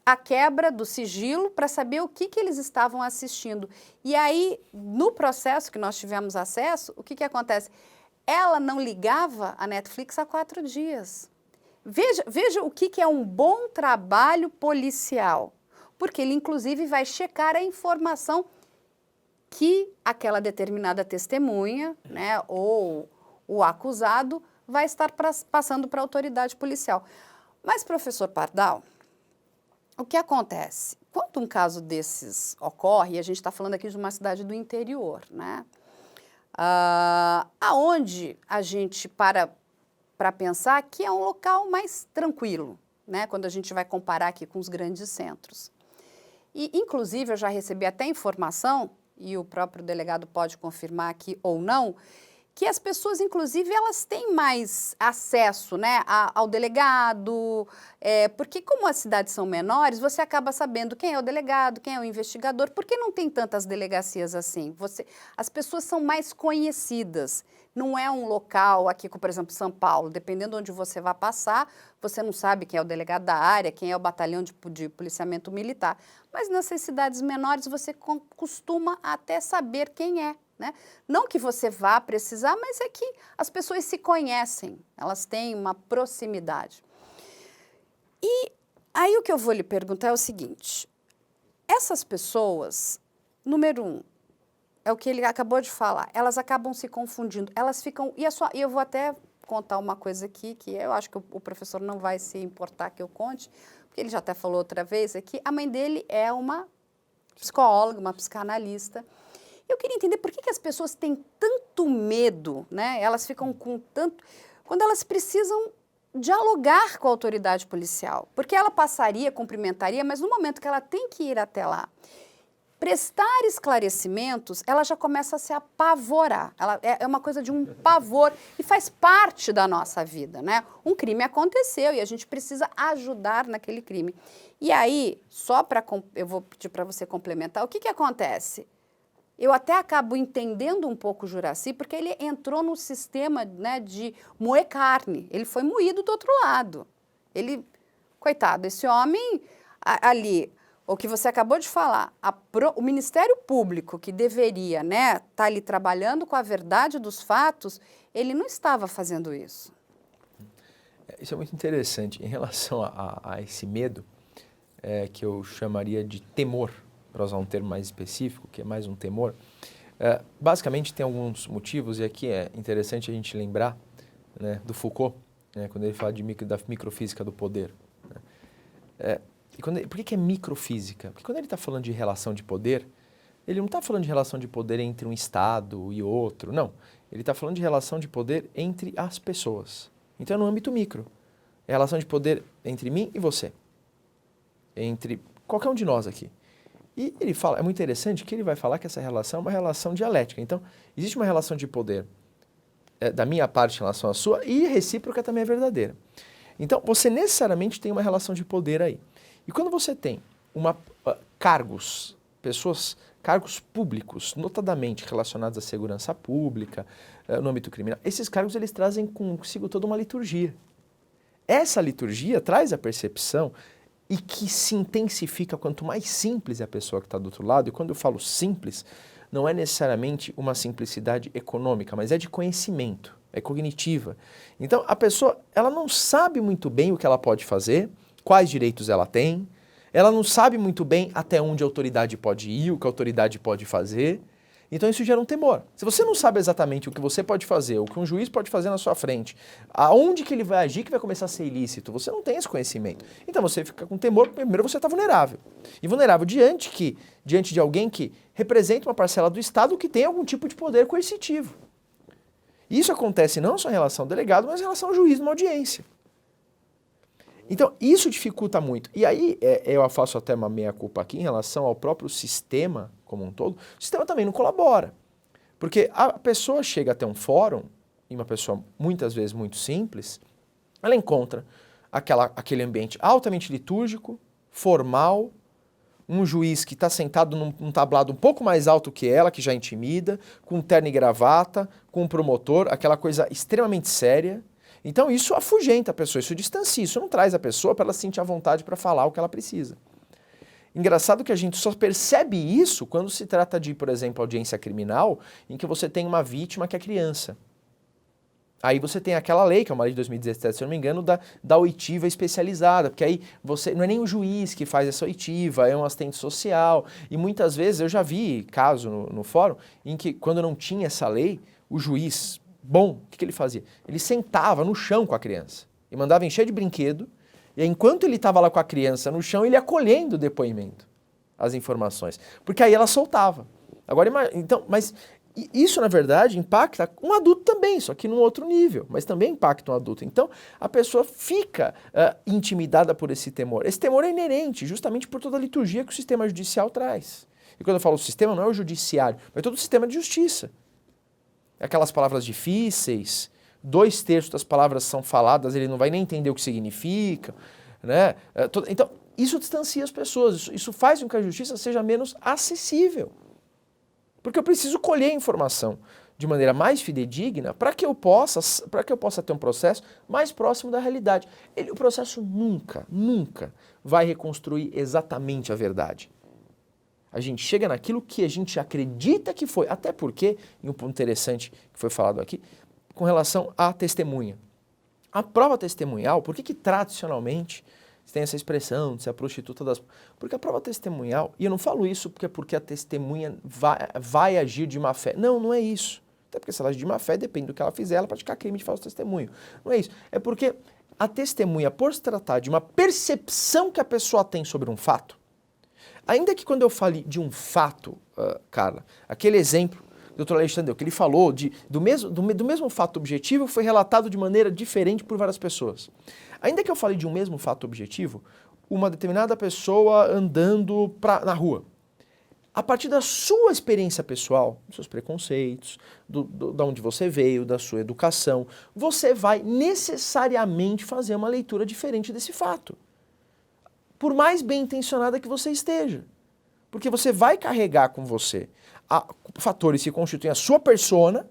a quebra do sigilo para saber o que eles estavam assistindo. E aí, no processo que nós tivemos acesso, o que acontece? Ela não ligava a Netflix há 4 dias. Veja o que é um bom trabalho policial, porque ele, inclusive, vai checar a informação que aquela determinada testemunha, né, ou o acusado vai estar passando para a autoridade policial. Mas, professor Pardal, o que acontece? Quando um caso desses ocorre, e a gente está falando aqui de uma cidade do interior, né? Aonde a gente para pensar que é um local mais tranquilo, né? Quando a gente vai comparar aqui com os grandes centros. E, inclusive, eu já recebi até informação, e o próprio delegado pode confirmar aqui ou não, que as pessoas, inclusive, elas têm mais acesso, né, ao delegado, porque como as cidades são menores, você acaba sabendo quem é o delegado, quem é o investigador, porque não tem tantas delegacias assim. As pessoas são mais conhecidas, não é um local aqui, como, por exemplo, São Paulo, dependendo de onde você vai passar, você não sabe quem é o delegado da área, quem é o batalhão de policiamento militar, mas nessas cidades menores você costuma até saber quem é. Né? Não que você vá precisar, mas é que as pessoas se conhecem, elas têm uma proximidade. E aí o que eu vou lhe perguntar é o seguinte, essas pessoas, número 1, é o que ele acabou de falar, elas acabam se confundindo, elas ficam, e eu vou até contar uma coisa aqui, que eu acho que o professor não vai se importar que eu conte, porque ele já até falou outra vez aqui, a mãe dele é uma psicóloga, uma psicanalista. Eu queria entender por que as pessoas têm tanto medo, né? Elas ficam com tanto... Quando elas precisam dialogar com a autoridade policial, porque ela passaria, cumprimentaria, mas no momento que ela tem que ir até lá, prestar esclarecimentos, ela já começa a se apavorar. Ela é uma coisa de um pavor e faz parte da nossa vida, né? Um crime aconteceu e a gente precisa ajudar naquele crime. E aí, eu vou pedir para você complementar, o que acontece? Eu até acabo entendendo um pouco o Juracy, porque ele entrou no sistema, né, de moer carne. Ele foi moído do outro lado. Coitado, esse homem ali... O que você acabou de falar, o Ministério Público, que deveria, né, estar ali trabalhando com a verdade dos fatos, ele não estava fazendo isso. Isso é muito interessante. Em relação a esse medo, que eu chamaria de temor, para usar um termo mais específico, que é mais um temor, basicamente tem alguns motivos, e aqui é interessante a gente lembrar, né, do Foucault, né, quando ele fala da microfísica do poder. Né? Por que é microfísica? Porque quando ele está falando de relação de poder, ele não está falando de relação de poder entre um Estado e outro, não. Ele está falando de relação de poder entre as pessoas. Então é no âmbito micro. É a relação de poder entre mim e você. Entre qualquer um de nós aqui. E ele fala, é muito interessante que ele vai falar que essa relação é uma relação dialética. Então, existe uma relação de poder da minha parte em relação à sua e recíproca também é verdadeira. Então, você necessariamente tem uma relação de poder aí. E quando você tem cargos públicos, notadamente relacionados à segurança pública, no âmbito criminal, esses cargos eles trazem consigo toda uma liturgia. Essa liturgia traz a percepção e que se intensifica quanto mais simples é a pessoa que está do outro lado, e quando eu falo simples, não é necessariamente uma simplicidade econômica, mas é de conhecimento, é cognitiva. Então, a pessoa ela não sabe muito bem o que ela pode fazer, quais direitos ela tem, ela não sabe muito bem até onde a autoridade pode ir, o que a autoridade pode fazer, então isso gera um temor. Se você não sabe exatamente o que você pode fazer, o que um juiz pode fazer na sua frente, aonde que ele vai agir que vai começar a ser ilícito, você não tem esse conhecimento. Então você fica com temor, primeiro você está vulnerável. E vulnerável diante de alguém que representa uma parcela do Estado que tem algum tipo de poder coercitivo. Isso acontece não só em relação ao delegado, mas em relação ao juiz numa audiência. Então, isso dificulta muito. E aí, eu faço até uma meia-culpa aqui em relação ao próprio sistema como um todo. O sistema também não colabora. Porque a pessoa chega até um fórum, e uma pessoa muitas vezes muito simples, ela encontra aquele ambiente altamente litúrgico, formal, um juiz que está sentado num tablado um pouco mais alto que ela, que já intimida, com terno e gravata, com um promotor, aquela coisa extremamente séria. Então isso afugenta a pessoa, isso distancia, isso não traz a pessoa para ela sentir a vontade para falar o que ela precisa. Engraçado que a gente só percebe isso quando se trata de, por exemplo, audiência criminal, em que você tem uma vítima que é criança. Aí você tem aquela lei, que é uma lei de 2017, se eu não me engano, da oitiva especializada, porque aí você não é nem o juiz que faz essa oitiva, é um assistente social. E muitas vezes eu já vi caso no fórum em que, quando não tinha essa lei, o juiz bom, o que ele fazia? Ele sentava no chão com a criança e mandava encher de brinquedo, e aí, enquanto ele estava lá com a criança no chão, ele ia colhendo o depoimento, as informações, porque aí ela soltava. Agora, então, mas isso, na verdade, impacta um adulto também, só que num outro nível, mas também impacta um adulto. Então, a pessoa fica intimidada por esse temor. Esse temor é inerente, justamente por toda a liturgia que o sistema judicial traz. E quando eu falo sistema, não é o judiciário, mas todo o sistema de justiça. Aquelas palavras difíceis, 2/3 das palavras são faladas, ele não vai nem entender o que significa, né? Então, isso distancia as pessoas, isso faz com que a justiça seja menos acessível. Porque eu preciso colher informação de maneira mais fidedigna para que eu possa ter um processo mais próximo da realidade. O processo nunca vai reconstruir exatamente a verdade. A gente chega naquilo que a gente acredita que foi, até porque, e um ponto interessante que foi falado aqui, com relação à testemunha. A prova testemunhal, por que tradicionalmente tem essa expressão de ser a prostituta das... Porque a prova testemunhal, e eu não falo isso porque a testemunha vai agir de má fé. Não é isso. Até porque se ela agir de má fé, depende do que ela fizer, ela praticar crime de falso testemunho. Não é isso. É porque a testemunha, por se tratar de uma percepção que a pessoa tem sobre um fato, ainda que quando eu fale de um fato, Carla, aquele exemplo doutor Alexandre, que ele falou do mesmo fato objetivo foi relatado de maneira diferente por várias pessoas. Ainda que eu falei de um mesmo fato objetivo, uma determinada pessoa andando na rua, a partir da sua experiência pessoal, dos seus preconceitos, da onde você veio, da sua educação, você vai necessariamente fazer uma leitura diferente desse fato. Por mais bem intencionada que você esteja. Porque você vai carregar com você fatores que constituem a sua persona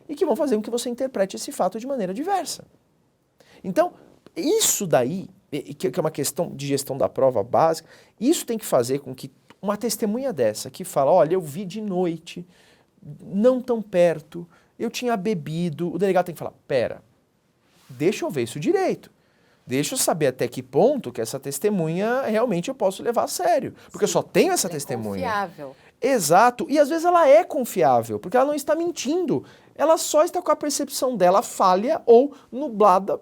e que vão fazer com que você interprete esse fato de maneira diversa. Então, isso daí, que é uma questão de gestão da prova básica, isso tem que fazer com que uma testemunha dessa, que fala, olha, eu vi de noite, não tão perto, eu tinha bebido, o delegado tem que falar, pera, deixa eu ver isso direito. Deixa eu saber até que ponto que essa testemunha realmente eu posso levar a sério. Porque eu só tenho essa testemunha. É confiável. Exato. E às vezes ela é confiável, porque ela não está mentindo. Ela só está com a percepção dela falha ou nublada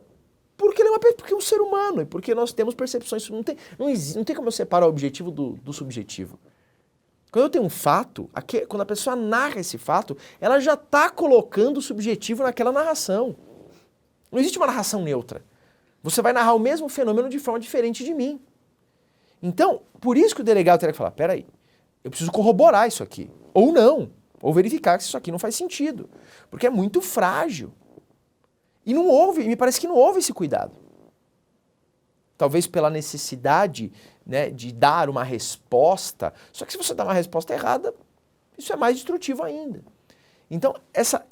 porque é um ser humano e porque nós temos percepções. Não tem como eu separar o objetivo do subjetivo. Quando eu tenho um fato, quando a pessoa narra esse fato, ela já está colocando o subjetivo naquela narração. Não existe uma narração neutra. Você vai narrar o mesmo fenômeno de forma diferente de mim. Então, por isso que o delegado teria que falar, peraí, eu preciso corroborar isso aqui. Ou não. Ou verificar que isso aqui não faz sentido. Porque é muito frágil. E não houve, me parece que não houve esse cuidado. Talvez pela necessidade, né, de dar uma resposta. Só que se você dá uma resposta errada, isso é mais destrutivo ainda. Então,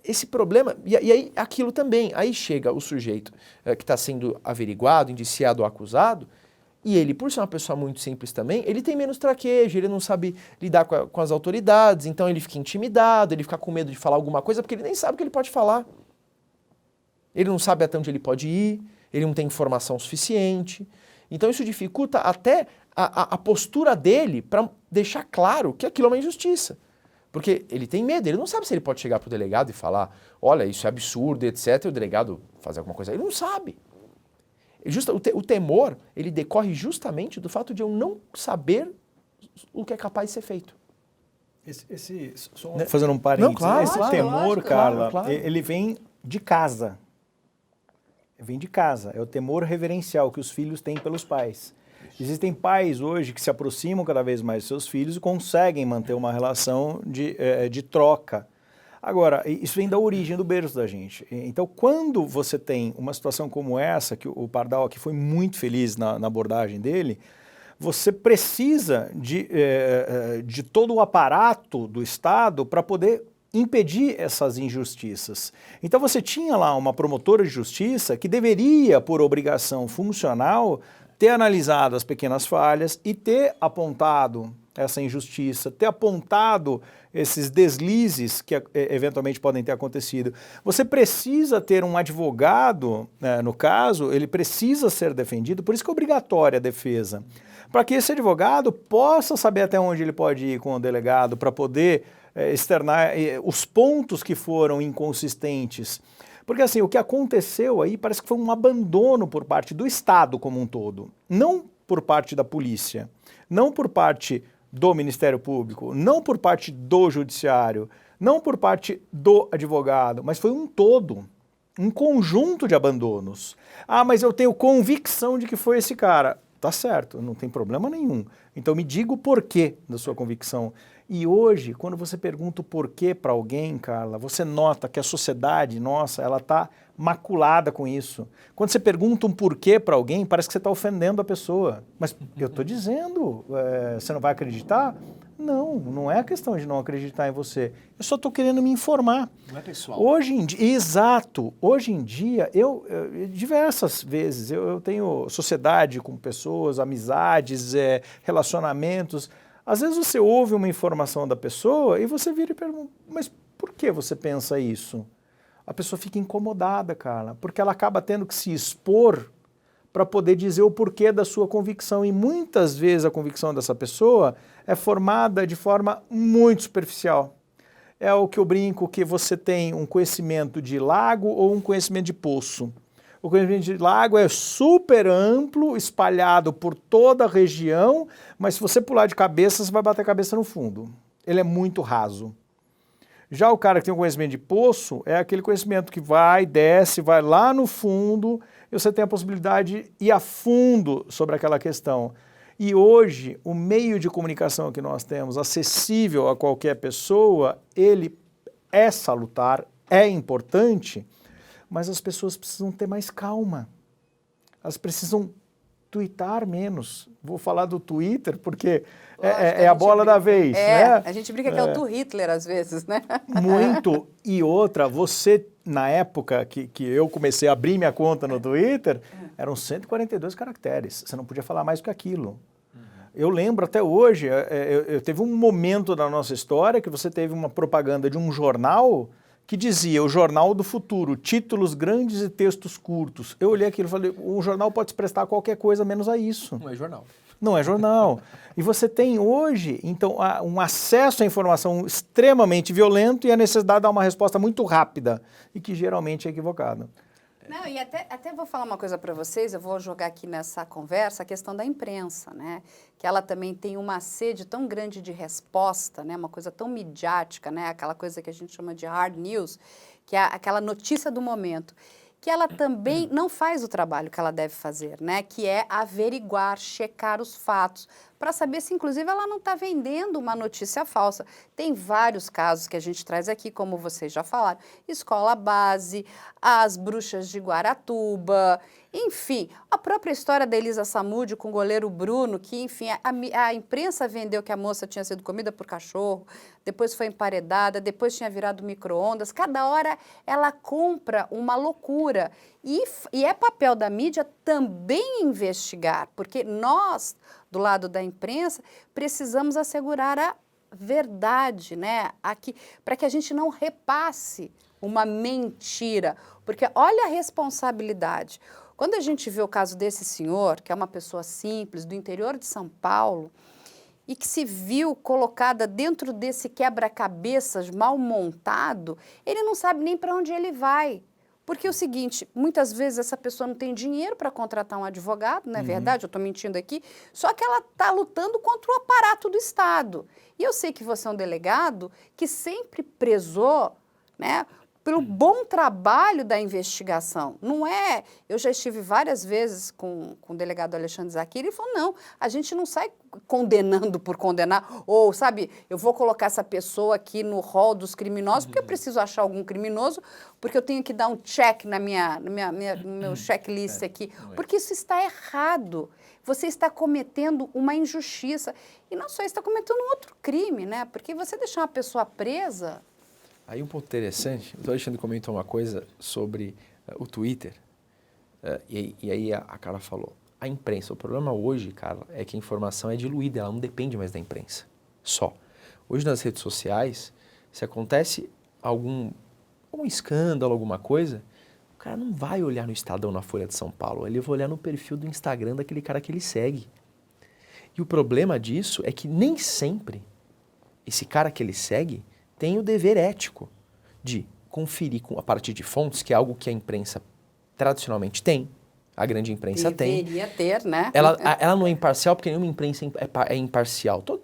esse problema, e aí aquilo também, aí chega o sujeito que está sendo averiguado, indiciado ou acusado, e ele, por ser uma pessoa muito simples também, ele tem menos traquejo, ele não sabe lidar com as autoridades, então ele fica intimidado, ele fica com medo de falar alguma coisa, porque ele nem sabe o que ele pode falar. Ele não sabe até onde ele pode ir, ele não tem informação suficiente. Então isso dificulta até a postura dele para deixar claro que aquilo é uma injustiça. Porque ele tem medo, ele não sabe se ele pode chegar para o delegado e falar, olha, isso é absurdo, etc., e o delegado fazer alguma coisa. Ele não sabe. O temor, ele decorre justamente do fato de eu não saber o que é capaz de ser feito. Só fazendo um parênteses, não, claro, esse claro, temor, lógico, Carla, claro. ele vem de casa. Vem de casa. É o temor reverencial que os filhos têm pelos pais. Existem pais hoje que se aproximam cada vez mais dos seus filhos e conseguem manter uma relação de troca. Agora, isso vem da origem do berço da gente. Então, quando você tem uma situação como essa, que o Pardal aqui foi muito feliz na abordagem dele, você precisa de todo o aparato do Estado para poder impedir essas injustiças. Então você tinha lá uma promotora de justiça que deveria, por obrigação funcional, ter analisado as pequenas falhas e ter apontado essa injustiça, ter apontado esses deslizes que eventualmente podem ter acontecido. Você precisa ter um advogado, no caso, ele precisa ser defendido, por isso que é obrigatória a defesa, para que esse advogado possa saber até onde ele pode ir com o delegado, para poder externar os pontos que foram inconsistentes. Porque assim, o que aconteceu aí parece que foi um abandono por parte do Estado como um todo, não por parte da polícia, não por parte do Ministério Público, não por parte do Judiciário, não por parte do advogado, mas foi um todo, um conjunto de abandonos. Ah, mas eu tenho convicção de que foi esse cara. Tá certo, não tem problema nenhum. Então me diga o porquê da sua convicção. E hoje, quando você pergunta o porquê para alguém, Carla, você nota que a sociedade nossa, ela está maculada com isso. Quando você pergunta um porquê para alguém, parece que você está ofendendo a pessoa. Mas eu estou dizendo, você não vai acreditar? Não, não é questão de não acreditar em você. Eu só estou querendo me informar. Não é pessoal. Hoje em dia, exato. Hoje em dia, eu diversas vezes, eu tenho sociedade com pessoas, amizades, relacionamentos. Às vezes você ouve uma informação da pessoa e você vira e pergunta, mas por que você pensa isso? A pessoa fica incomodada, Carla, porque ela acaba tendo que se expor para poder dizer o porquê da sua convicção. E muitas vezes a convicção dessa pessoa é formada de forma muito superficial. É o que eu brinco, que você tem um conhecimento de lago ou um conhecimento de poço. O conhecimento de lago é super amplo, espalhado por toda a região, mas se você pular de cabeça, você vai bater a cabeça no fundo. Ele é muito raso. Já o cara que tem um conhecimento de poço é aquele conhecimento que vai, desce, vai lá no fundo e você tem a possibilidade de ir a fundo sobre aquela questão. E hoje, o meio de comunicação que nós temos, acessível a qualquer pessoa, ele é salutar, é importante, mas as pessoas precisam ter mais calma. Elas precisam tuitar menos. Vou falar do Twitter porque é a bola da vez. Né? A gente brinca que é o Hitler às vezes, né? Muito. E outra, você, na época que eu comecei a abrir minha conta no Twitter, eram 142 caracteres. Você não podia falar mais do que aquilo. Eu lembro até hoje, eu teve um momento na nossa história que você teve uma propaganda de um jornal que dizia, o Jornal do Futuro, títulos grandes e textos curtos. Eu olhei aquilo e falei, o jornal pode se prestar a qualquer coisa menos a isso. Não é jornal. Não é jornal. E você tem hoje, então, um acesso à informação extremamente violento e a necessidade de dar uma resposta muito rápida e que geralmente é equivocada. Não, e até vou falar uma coisa para vocês, eu vou jogar aqui nessa conversa a questão da imprensa, né? Que ela também tem uma sede tão grande de resposta, né? Uma coisa tão midiática, né? Aquela coisa que a gente chama de hard news, que é aquela notícia do momento, que ela também não faz o trabalho que ela deve fazer, né? Que é averiguar, checar os fatos, para saber se, inclusive, ela não está vendendo uma notícia falsa. Tem vários casos que a gente traz aqui, como vocês já falaram, Escola Base, as Bruxas de Guaratuba, enfim, a própria história da Elisa Samúdio com o goleiro Bruno, que, enfim, a imprensa vendeu que a moça tinha sido comida por cachorro, depois foi emparedada, depois tinha virado micro-ondas. Cada hora ela compra uma loucura. E é papel da mídia também investigar, porque nós, do lado da imprensa, precisamos assegurar a verdade, né? Para que a gente não repasse uma mentira, porque olha a responsabilidade. Quando a gente vê o caso desse senhor, que é uma pessoa simples, do interior de São Paulo, e que se viu colocada dentro desse quebra-cabeças mal montado, ele não sabe nem para onde ele vai. Porque é o seguinte, muitas vezes essa pessoa não tem dinheiro para contratar um advogado, não é verdade? Eu estou mentindo aqui. Só que ela está lutando contra o aparato do Estado. E eu sei que você é um delegado que sempre prezou, né, pelo bom trabalho da investigação. Não é... Eu já estive várias vezes com o delegado Alexandre Zaquiri e ele falou, não, a gente não sai condenando por condenar, ou, sabe, eu vou colocar essa pessoa aqui no rol dos criminosos porque eu preciso achar algum criminoso, porque eu tenho que dar um check no meu checklist aqui, porque isso está errado. Você está cometendo uma injustiça. E não só está cometendo um outro crime, né? Porque você deixar uma pessoa presa... Aí um ponto interessante, o Alexandre comentou uma coisa sobre o Twitter, e aí a Carla falou, a imprensa, o problema hoje, Carla, é que a informação é diluída, ela não depende mais da imprensa, só. Hoje nas redes sociais, se acontece algum escândalo, alguma coisa, o cara não vai olhar no Estadão, na Folha de São Paulo, ele vai olhar no perfil do Instagram daquele cara que ele segue. E o problema disso é que nem sempre esse cara que ele segue tem o dever ético de conferir a partir de fontes, que é algo que a imprensa tradicionalmente tem, a grande imprensa tem. Deveria ter, né? Ela não é imparcial porque nenhuma imprensa é imparcial. Todo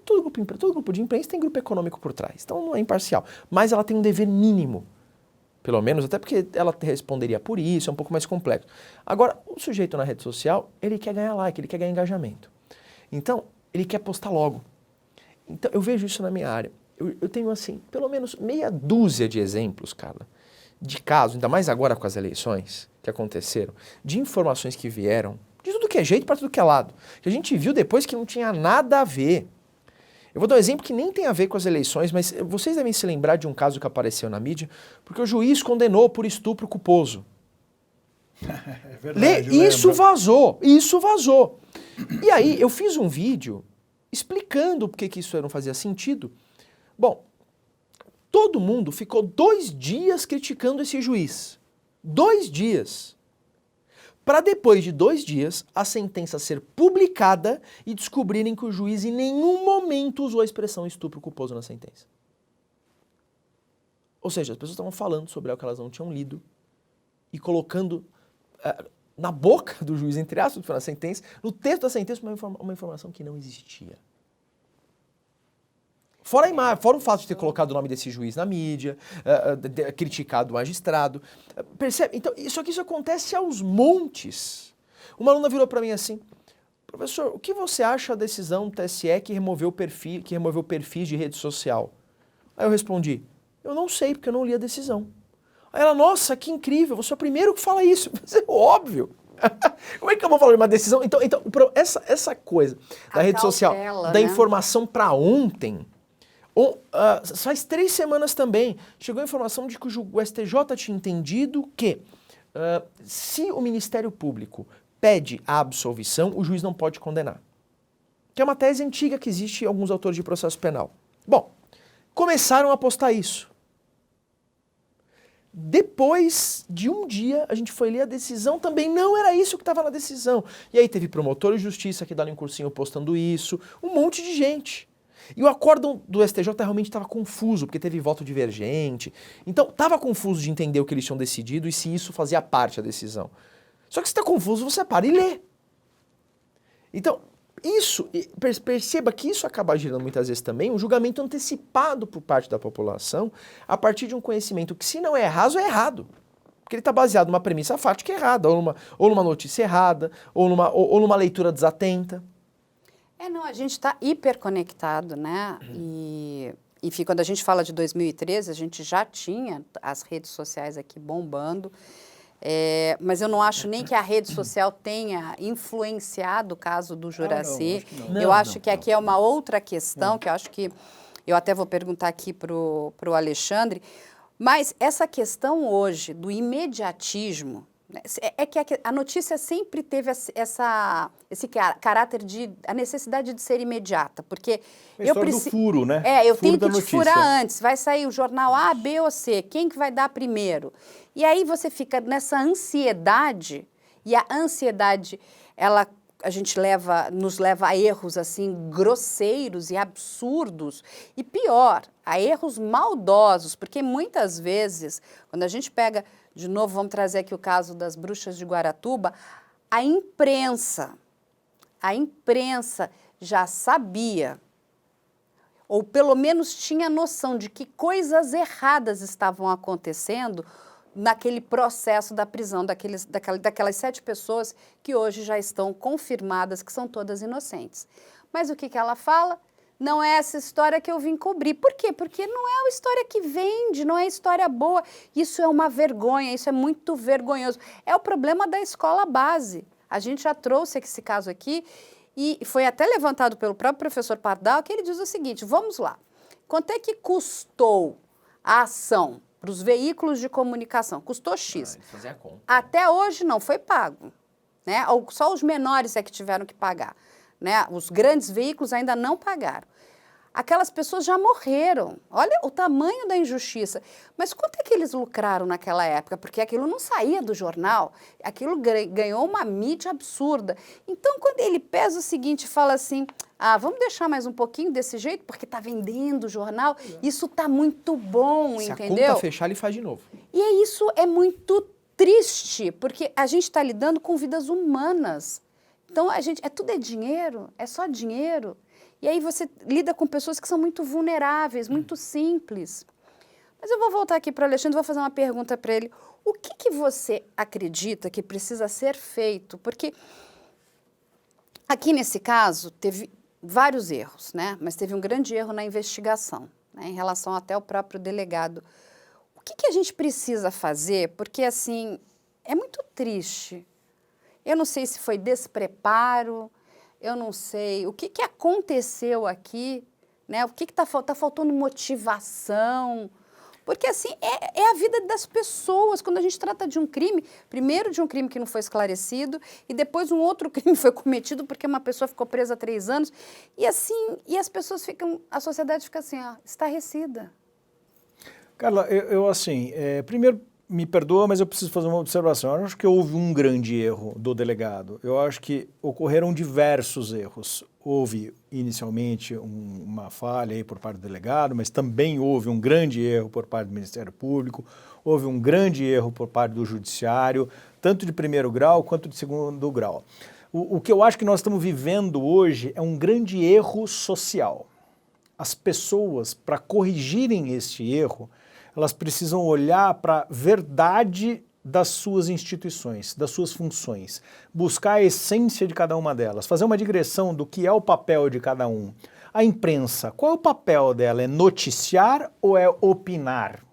grupo de imprensa tem grupo econômico por trás, então não é imparcial. Mas ela tem um dever mínimo, pelo menos, até porque ela responderia por isso, é um pouco mais complexo. Agora, o sujeito na rede social, ele quer ganhar like, ele quer ganhar engajamento. Então, ele quer postar logo. Então, eu vejo isso na minha área. Eu tenho, assim, pelo menos meia dúzia de exemplos, Carla, de casos, ainda mais agora com as eleições que aconteceram, de informações que vieram, de tudo que é jeito para tudo que é lado, que a gente viu depois que não tinha nada a ver. Eu vou dar um exemplo que nem tem a ver com as eleições, mas vocês devem se lembrar de um caso que apareceu na mídia, porque o juiz condenou por estupro culposo. É verdade, Isso vazou. E aí eu fiz um vídeo explicando por que isso não fazia sentido. Bom, todo mundo ficou 2 dias criticando esse juiz. 2 dias. Para depois de 2 dias, a sentença ser publicada e descobrirem que o juiz em nenhum momento usou a expressão estupro culposo na sentença. Ou seja, as pessoas estavam falando sobre algo que elas não tinham lido e colocando na boca do juiz, entre aspas, na sentença, no texto da sentença, uma informação que não existia. Fora o fato de ter colocado o nome desse juiz na mídia, criticado o magistrado. Percebe? Então, isso acontece aos montes. Uma aluna virou para mim assim: professor, o que você acha da decisão do TSE que removeu perfis de rede social? Aí eu respondi: eu não sei, porque eu não li a decisão. Aí ela: nossa, que incrível, você é o primeiro que fala isso. Mas é óbvio. Como é que eu vou falar de uma decisão? Então essa coisa da rede social, da informação para ontem, faz 3 semanas também, chegou a informação de que o STJ tinha entendido que se o Ministério Público pede a absolvição, o juiz não pode condenar. Que é uma tese antiga que existe em alguns autores de processo penal. Bom, começaram a postar isso. Depois de um dia, a gente foi ler a decisão, também não era isso que estava na decisão. E aí teve promotor de justiça que dá um cursinho postando isso, um monte de gente. E o acórdão do STJ realmente estava confuso, porque teve voto divergente. Então, estava confuso de entender o que eles tinham decidido e se isso fazia parte da decisão. Só que se está confuso, você para e lê. Então, perceba que isso acaba gerando muitas vezes também um julgamento antecipado por parte da população a partir de um conhecimento que, se não é raso, é errado. Porque ele está baseado numa premissa fática errada, ou numa notícia errada, ou numa leitura desatenta. Não, a gente está hiperconectado, né? E, enfim, quando a gente fala de 2013, a gente já tinha as redes sociais aqui bombando. Mas eu não acho nem que a rede social tenha influenciado o caso do Juracy. Eu acho que aqui é uma outra questão, que eu acho que eu até vou perguntar aqui para o Alexandre, mas essa questão hoje do imediatismo, é que a notícia sempre teve esse caráter a necessidade de ser imediata, porque eu preciso do furo, né? Eu tenho que te furar antes, vai sair o jornal A, B ou C, quem que vai dar primeiro? E aí você fica nessa ansiedade, e a ansiedade, nos leva a erros assim grosseiros e absurdos, e pior, a erros maldosos, porque muitas vezes, quando a gente pega, de novo, vamos trazer aqui o caso das bruxas de Guaratuba, a imprensa já sabia, ou pelo menos tinha noção de que coisas erradas estavam acontecendo naquele processo da prisão daquelas 7 pessoas que hoje já estão confirmadas que são todas inocentes. Mas o que ela fala? Não é essa história que eu vim cobrir. Por quê? Porque não é uma história que vende, não é história boa. Isso é uma vergonha, isso é muito vergonhoso. É o problema da escola base. A gente já trouxe esse caso aqui e foi até levantado pelo próprio professor Pardal, que ele diz o seguinte: vamos lá, quanto é que custou a ação para os veículos de comunicação? Custou X. Fazer a conta. Até hoje não foi pago, né? Só os menores é que tiveram que pagar. Né? Os grandes veículos ainda não pagaram. Aquelas pessoas já morreram. Olha o tamanho da injustiça. Mas quanto é que eles lucraram naquela época? Porque aquilo não saía do jornal, aquilo ganhou uma mídia absurda. Então, quando ele pesa o seguinte e fala assim: vamos deixar mais um pouquinho desse jeito, porque está vendendo o jornal, isso está muito bom, Se entendeu? Se a conta fechar, ele faz de novo. E isso é muito triste, porque a gente está lidando com vidas humanas. Então, tudo é dinheiro, é só dinheiro. E aí você lida com pessoas que são muito vulneráveis, muito simples. Mas eu vou voltar aqui para o Alexandre e vou fazer uma pergunta para ele. O que você acredita que precisa ser feito? Porque aqui nesse caso teve vários erros, né? Mas teve um grande erro na investigação, né? Em relação até ao próprio delegado. O que a gente precisa fazer? Porque, assim, é muito triste. Eu não sei se foi despreparo, eu não sei o que aconteceu aqui, né? O que está faltando motivação, porque assim é a vida das pessoas. Quando a gente trata de um crime, primeiro de um crime que não foi esclarecido e depois um outro crime foi cometido porque uma pessoa ficou presa há 3 anos e assim, as pessoas ficam, a sociedade fica assim, estarrecida. Carla, eu assim, primeiro, me perdoa, mas eu preciso fazer uma observação. Eu acho que houve um grande erro do delegado. Eu acho que ocorreram diversos erros. Houve, inicialmente, uma falha aí por parte do delegado, mas também houve um grande erro por parte do Ministério Público, houve um grande erro por parte do Judiciário, tanto de primeiro grau quanto de segundo grau. O que eu acho que nós estamos vivendo hoje é um grande erro social. as pessoas, para corrigirem este erro, elas precisam olhar para a verdade das suas instituições, das suas funções, buscar a essência de cada uma delas, fazer uma digressão do que é o papel de cada um. A imprensa, qual é o papel dela? É noticiar ou é opinar?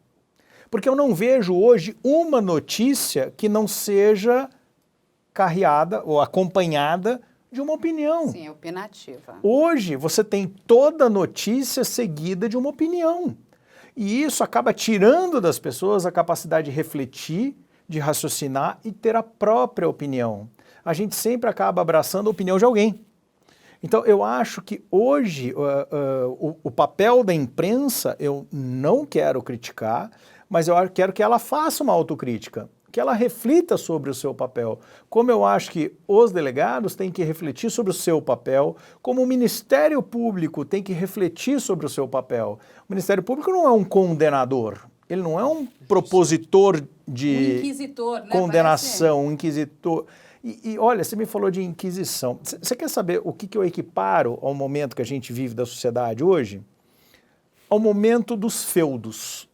Porque eu não vejo hoje uma notícia que não seja carreada ou acompanhada de uma opinião. Sim, é opinativa. Hoje você tem toda notícia seguida de uma opinião. E isso acaba tirando das pessoas a capacidade de refletir, de raciocinar e ter a própria opinião. A gente sempre acaba abraçando a opinião de alguém. Então eu acho que hoje o papel da imprensa eu não quero criticar, mas eu quero que ela faça uma autocrítica, que ela reflita sobre o seu papel. Como eu acho que os delegados têm que refletir sobre o seu papel, como o Ministério Público tem que refletir sobre o seu papel. O Ministério Público não é um condenador, ele não é um propositor de inquisitor, né? condenação, um inquisitor. E olha, você me falou de inquisição. Você quer saber o que eu equiparo ao momento que a gente vive da sociedade hoje? Ao momento dos feudos.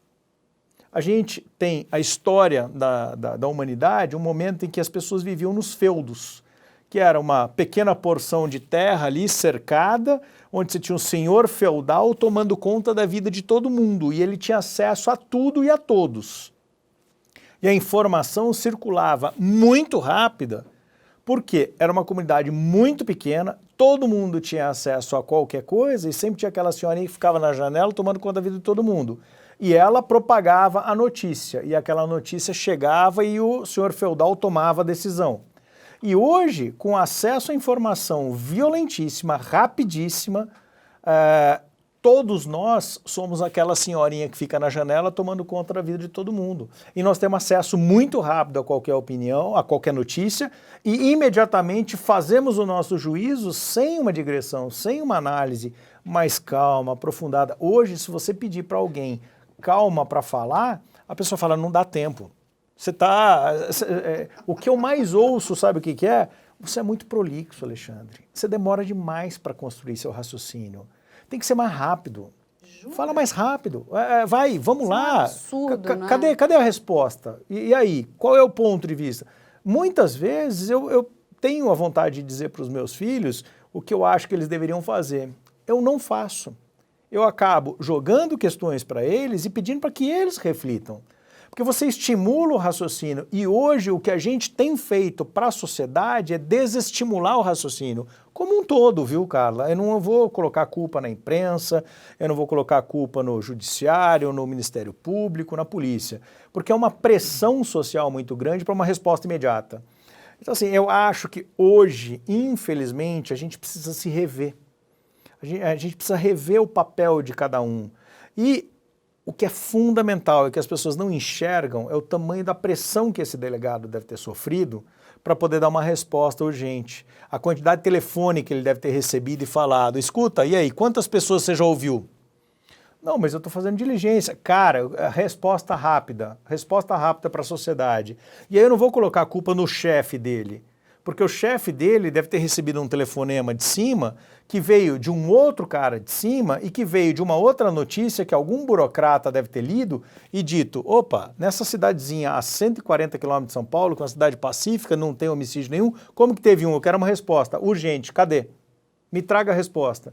A gente tem a história da humanidade, um momento em que as pessoas viviam nos feudos, que era uma pequena porção de terra ali cercada, onde você tinha um senhor feudal tomando conta da vida de todo mundo, e ele tinha acesso a tudo e a todos. E a informação circulava muito rápida, porque era uma comunidade muito pequena, todo mundo tinha acesso a qualquer coisa, e sempre tinha aquela senhorinha que ficava na janela tomando conta da vida de todo mundo. E ela propagava a notícia, e aquela notícia chegava e o senhor feudal tomava a decisão. E hoje, com acesso à informação violentíssima, rapidíssima, todos nós somos aquela senhorinha que fica na janela tomando conta da vida de todo mundo. E nós temos acesso muito rápido a qualquer opinião, a qualquer notícia, e imediatamente fazemos o nosso juízo sem uma digressão, sem uma análise mais calma, aprofundada. Hoje, se você pedir para alguém calma para falar, a pessoa fala, não dá tempo. O que eu mais ouço, sabe o que é? Você é muito prolixo, Alexandre. Você demora demais para construir seu raciocínio. Tem que ser mais rápido. Jura? Fala mais rápido. Vai, vamos lá. É um absurdo, né? Cadê a resposta? E aí, qual é o ponto de vista? Muitas vezes eu tenho a vontade de dizer para os meus filhos o que eu acho que eles deveriam fazer. Eu não faço. Eu acabo jogando questões para eles e pedindo para que eles reflitam. Porque você estimula o raciocínio e hoje o que a gente tem feito para a sociedade é desestimular o raciocínio como um todo, viu, Carla? Eu não vou colocar a culpa na imprensa, eu não vou colocar a culpa no judiciário, no Ministério Público, na polícia, porque é uma pressão social muito grande para uma resposta imediata. Então, assim, eu acho que hoje, infelizmente, a gente precisa se rever. A gente precisa rever o papel de cada um. E o que é fundamental e que as pessoas não enxergam é o tamanho da pressão que esse delegado deve ter sofrido para poder dar uma resposta urgente. A quantidade de telefone que ele deve ter recebido e falado. Escuta, e aí, quantas pessoas você já ouviu? Não, mas eu estou fazendo diligência. Cara, resposta rápida para a sociedade. E aí eu não vou colocar a culpa no chefe dele. Porque o chefe dele deve ter recebido um telefonema de cima que veio de um outro cara de cima e que veio de uma outra notícia que algum burocrata deve ter lido e dito, opa, nessa cidadezinha a 140 quilômetros de São Paulo, que é uma cidade pacífica, não tem homicídio nenhum, como que teve um? Eu quero uma resposta urgente, cadê? Me traga a resposta.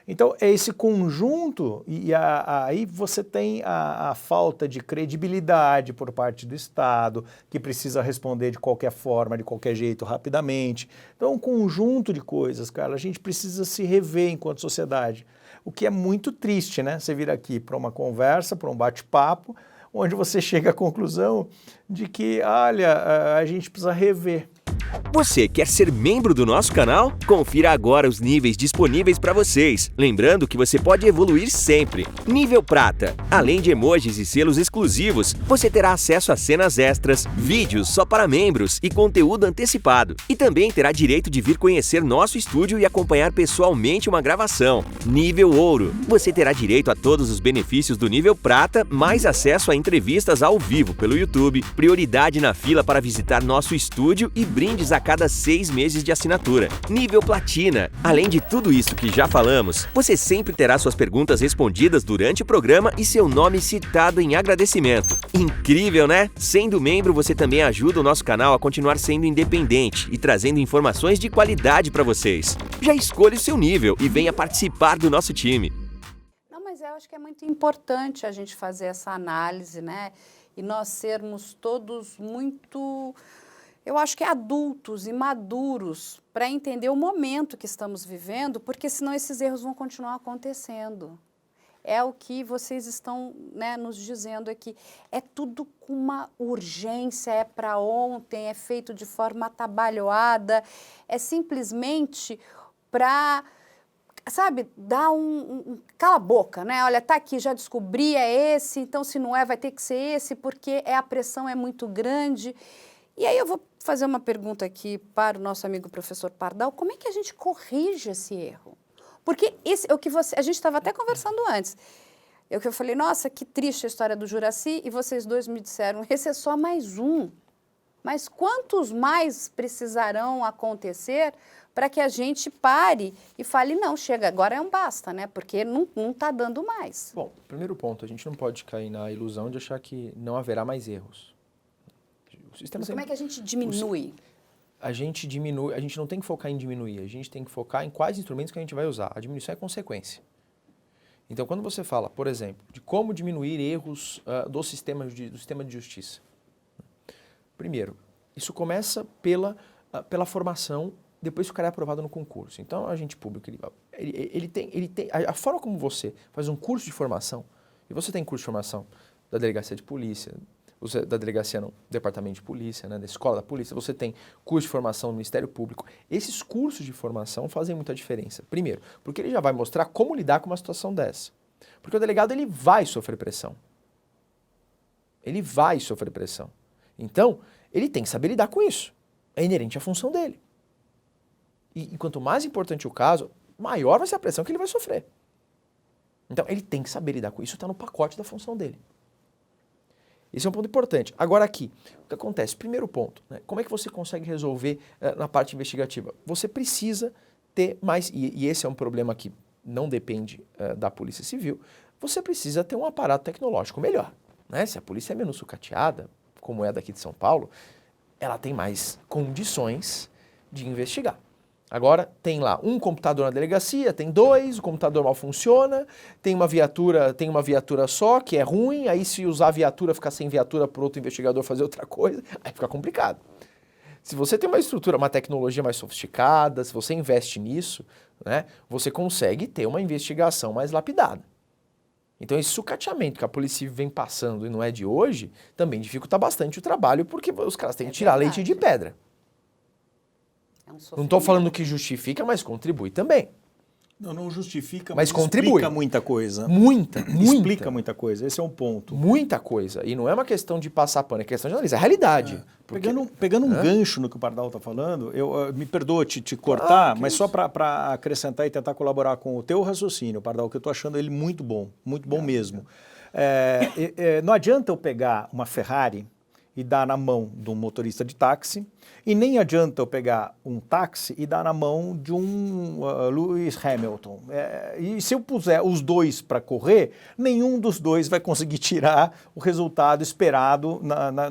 Então é esse conjunto e aí você tem a falta de credibilidade por parte do Estado, que precisa responder de qualquer forma, de qualquer jeito, rapidamente. Então é um conjunto de coisas, cara, a gente precisa se rever enquanto sociedade. O que é muito triste, né? Você vir aqui para uma conversa, para um bate-papo, onde você chega à conclusão de que, olha, a gente precisa rever. Você quer ser membro do nosso canal? Confira agora os níveis disponíveis para vocês. Lembrando que você pode evoluir sempre. Nível Prata. Além de emojis e selos exclusivos, você terá acesso a cenas extras, vídeos só para membros e conteúdo antecipado. E também terá direito de vir conhecer nosso estúdio e acompanhar pessoalmente uma gravação. Nível Ouro. Você terá direito a todos os benefícios do nível Prata, mais acesso a entrevistas ao vivo pelo YouTube, prioridade na fila para visitar nosso estúdio e brindes brindes a cada 6 meses de assinatura. Nível Platina. Além de tudo isso que já falamos, você sempre terá suas perguntas respondidas durante o programa e seu nome citado em agradecimento. Incrível, né? Sendo membro, você também ajuda o nosso canal a continuar sendo independente e trazendo informações de qualidade para vocês. Já escolha o seu nível e venha participar do nosso time. Não, mas eu acho que é muito importante a gente fazer essa análise, né? E nós sermos todos muito, eu acho que adultos e maduros para entender o momento que estamos vivendo, porque senão esses erros vão continuar acontecendo. É o que vocês estão, né, nos dizendo aqui. É tudo com uma urgência, é para ontem, é feito de forma atabalhoada, é simplesmente para, sabe, dar cala a boca, né? Olha, tá aqui, já descobri, é esse, então se não é, vai ter que ser esse, porque a pressão é muito grande. E aí eu vou fazer uma pergunta aqui para o nosso amigo professor Pardal, como é que a gente corrige esse erro? Porque esse é o que a gente estava até conversando antes. Eu falei, nossa, que triste a história do Juracy, e vocês dois me disseram, esse é só mais um. Mas quantos mais precisarão acontecer para que a gente pare e fale, não, chega, agora é um basta, né? Porque não está dando mais. Bom, primeiro ponto, a gente não pode cair na ilusão de achar que não haverá mais erros. Mas como é que a gente diminui? A gente diminui, a gente não tem que focar em diminuir, a gente tem que focar em quais instrumentos que a gente vai usar. A diminuição é consequência. Então, quando você fala, por exemplo, de como diminuir erros do sistema de justiça. Primeiro, isso começa pela formação, depois que o cara é aprovado no concurso. Então, o agente público, ele tem a forma como você faz um curso de formação, e você tem curso de formação da delegacia de polícia, da delegacia não, departamento de polícia, né, da escola da polícia, você tem curso de formação no Ministério Público. Esses cursos de formação fazem muita diferença. Primeiro, porque ele já vai mostrar como lidar com uma situação dessa. Porque o delegado, ele vai sofrer pressão. Ele vai sofrer pressão. Então, ele tem que saber lidar com isso. É inerente à função dele. E quanto mais importante o caso, maior vai ser a pressão que ele vai sofrer. Então, ele tem que saber lidar com isso. Isso está no pacote da função dele. Esse é um ponto importante. Agora aqui, o que acontece? Primeiro ponto, né? Como é que você consegue resolver na parte investigativa? Você precisa ter mais, e esse é um problema que não depende da Polícia Civil, você precisa ter um aparato tecnológico melhor. Né? Se a polícia é menos sucateada, como é daqui de São Paulo, ela tem mais condições de investigar. Agora, tem lá um computador na delegacia, tem dois, o computador mal funciona, tem uma viatura só, que é ruim, aí se usar a viatura, ficar sem viatura para outro investigador fazer outra coisa, aí fica complicado. Se você tem uma estrutura, uma tecnologia mais sofisticada, se você investe nisso, né, você consegue ter uma investigação mais lapidada. Então, esse sucateamento que a polícia vem passando e não é de hoje, também dificulta bastante o trabalho, porque os caras têm que tirar leite de pedra. Não estou falando que justifica, mas contribui também. Não justifica, mas contribui. Explica muita coisa. Muita. Explica muita coisa, esse é um ponto. Muita coisa. E não é uma questão de passar pano, é questão de analisar a realidade. Pegando um gancho no que o Pardal está falando, me perdoa te cortar, mas só para acrescentar e tentar colaborar com o teu raciocínio, Pardal, que eu estou achando ele muito bom mesmo. Não adianta eu pegar uma Ferrari e dar na mão de um motorista de táxi, e nem adianta eu pegar um táxi e dar na mão de um Lewis Hamilton. E se eu puser os dois para correr, nenhum dos dois vai conseguir tirar o resultado esperado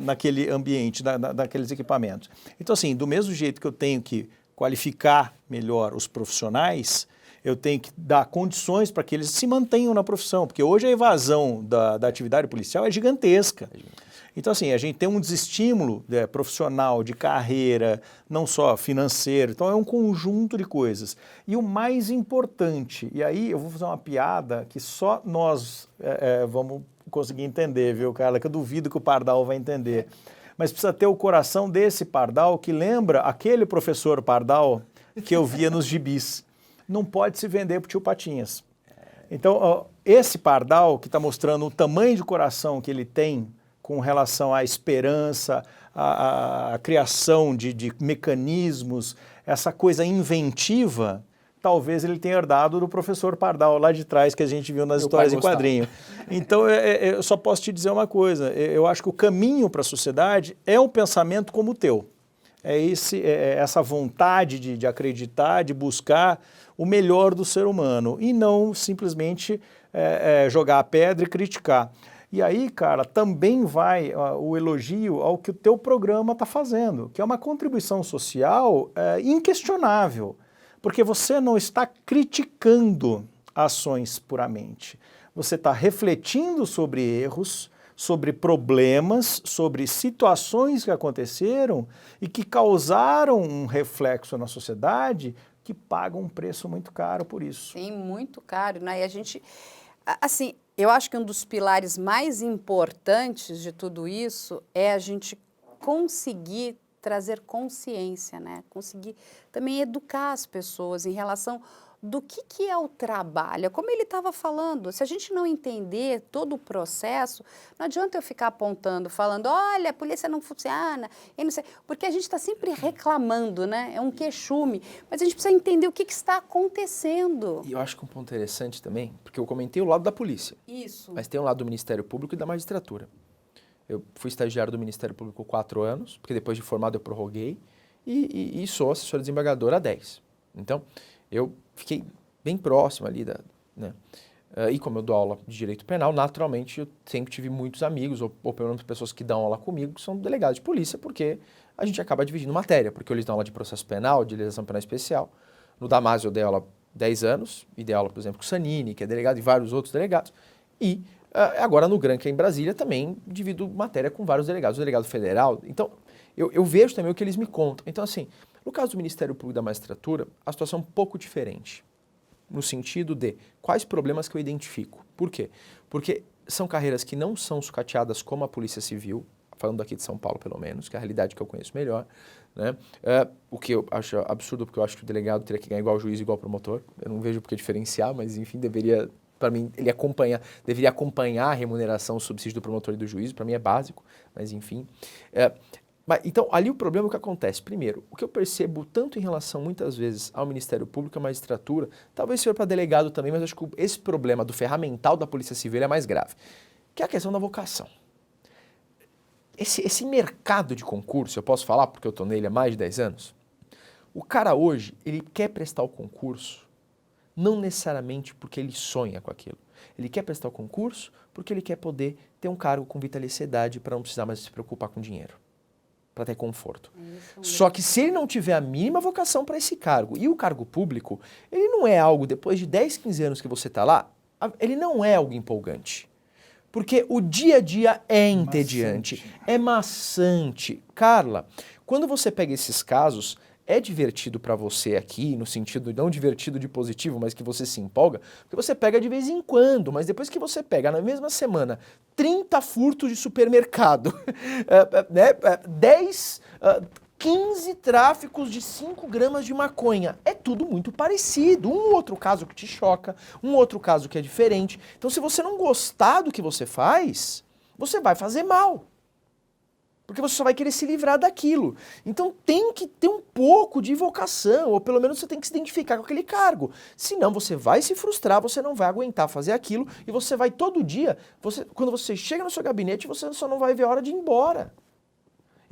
naquele ambiente, naqueles equipamentos. Então, assim, do mesmo jeito que eu tenho que qualificar melhor os profissionais, eu tenho que dar condições para que eles se mantenham na profissão, porque hoje a evasão da atividade policial é gigantesca. Então, assim, a gente tem um desestímulo profissional, de carreira, não só financeiro, então é um conjunto de coisas. E o mais importante, e aí eu vou fazer uma piada que só nós vamos conseguir entender, viu, Carla, que eu duvido que o Pardal vai entender, mas precisa ter o coração desse Pardal que lembra aquele professor Pardal que eu via nos gibis. Não pode se vender para o tio Patinhas. Então, esse Pardal que está mostrando o tamanho de coração que ele tem com relação à esperança, à criação de mecanismos, essa coisa inventiva, talvez ele tenha herdado do professor Pardal lá de trás, que a gente viu nas histórias em quadrinho. Então, eu só posso te dizer uma coisa, eu acho que o caminho para a sociedade é um pensamento como o teu. essa vontade de acreditar, de buscar o melhor do ser humano e não simplesmente jogar a pedra e criticar. E aí, cara, também vai o elogio ao que o teu programa está fazendo, que é uma contribuição social inquestionável, porque você não está criticando ações puramente. Você está refletindo sobre erros, sobre problemas, sobre situações que aconteceram e que causaram um reflexo na sociedade que pagam um preço muito caro por isso. Sim, muito caro, né? E a gente, assim, eu acho que um dos pilares mais importantes de tudo isso é a gente conseguir trazer consciência, né? Conseguir também educar as pessoas em relação do que é o trabalho, como ele estava falando. Se a gente não entender todo o processo, não adianta eu ficar apontando, falando, olha, a polícia não funciona, eu não sei, porque a gente está sempre reclamando, né? É um queixume, mas a gente precisa entender o que está acontecendo. E eu acho que um ponto interessante também, porque eu comentei o lado da polícia. Isso. Mas tem o lado do Ministério Público e da magistratura. Eu fui estagiário do Ministério Público 4 anos, porque depois de formado eu prorroguei, e sou assessor desembargador há 10. Então, eu fiquei bem próximo ali, né? E como eu dou aula de direito penal, naturalmente eu sempre tive muitos amigos, ou pelo menos pessoas que dão aula comigo, que são delegados de polícia, porque a gente acaba dividindo matéria, porque eles dão aula de processo penal, de legislação penal especial. No Damásio eu dei aula 10 anos, e dei aula, por exemplo, com o Sanini, que é delegado, e vários outros delegados. E agora no GRAN, que é em Brasília, também divido matéria com vários delegados, o delegado federal. Então, eu vejo também o que eles me contam. Então, assim, no caso do Ministério Público e da Magistratura, a situação é um pouco diferente, no sentido de quais problemas que eu identifico. Por quê? Porque são carreiras que não são sucateadas como a Polícia Civil, falando aqui de São Paulo pelo menos, que é a realidade que eu conheço melhor, né? O que eu acho absurdo, porque eu acho que o delegado teria que ganhar igual juiz, igual promotor. Eu não vejo por que diferenciar, mas enfim, deveria, para mim, deveria acompanhar a remuneração, o subsídio do promotor e do juiz, para mim é básico, mas enfim. Então, ali o problema é o que acontece. Primeiro, o que eu percebo tanto em relação, muitas vezes, ao Ministério Público, à magistratura, talvez seja para delegado também, mas acho que esse problema do ferramental da Polícia Civil é mais grave, que é a questão da vocação. Esse mercado de concurso, eu posso falar porque eu estou nele há mais de 10 anos, o cara hoje, ele quer prestar o concurso, não necessariamente porque ele sonha com aquilo. Ele quer prestar o concurso porque ele quer poder ter um cargo com vitaliciedade para não precisar mais se preocupar com dinheiro, para ter conforto. Só que se ele não tiver a mínima vocação para esse cargo, e o cargo público, ele não é algo, depois de 10, 15 anos que você está lá, ele não é algo empolgante. Porque o dia a dia é entediante, é maçante. Carla, quando você pega esses casos, é divertido para você aqui, no sentido não divertido de positivo, mas que você se empolga, porque você pega de vez em quando, mas depois que você pega na mesma semana 30 furtos de supermercado, 15 tráficos de 5 gramas de maconha, é tudo muito parecido. Um outro caso que te choca, um outro caso que é diferente. Então, se você não gostar do que você faz, você vai fazer mal. Porque você só vai querer se livrar daquilo. Então tem que ter um pouco de vocação, ou pelo menos você tem que se identificar com aquele cargo. Senão você vai se frustrar, você não vai aguentar fazer aquilo, e você vai todo dia, quando você chega no seu gabinete, você só não vai ver a hora de ir embora.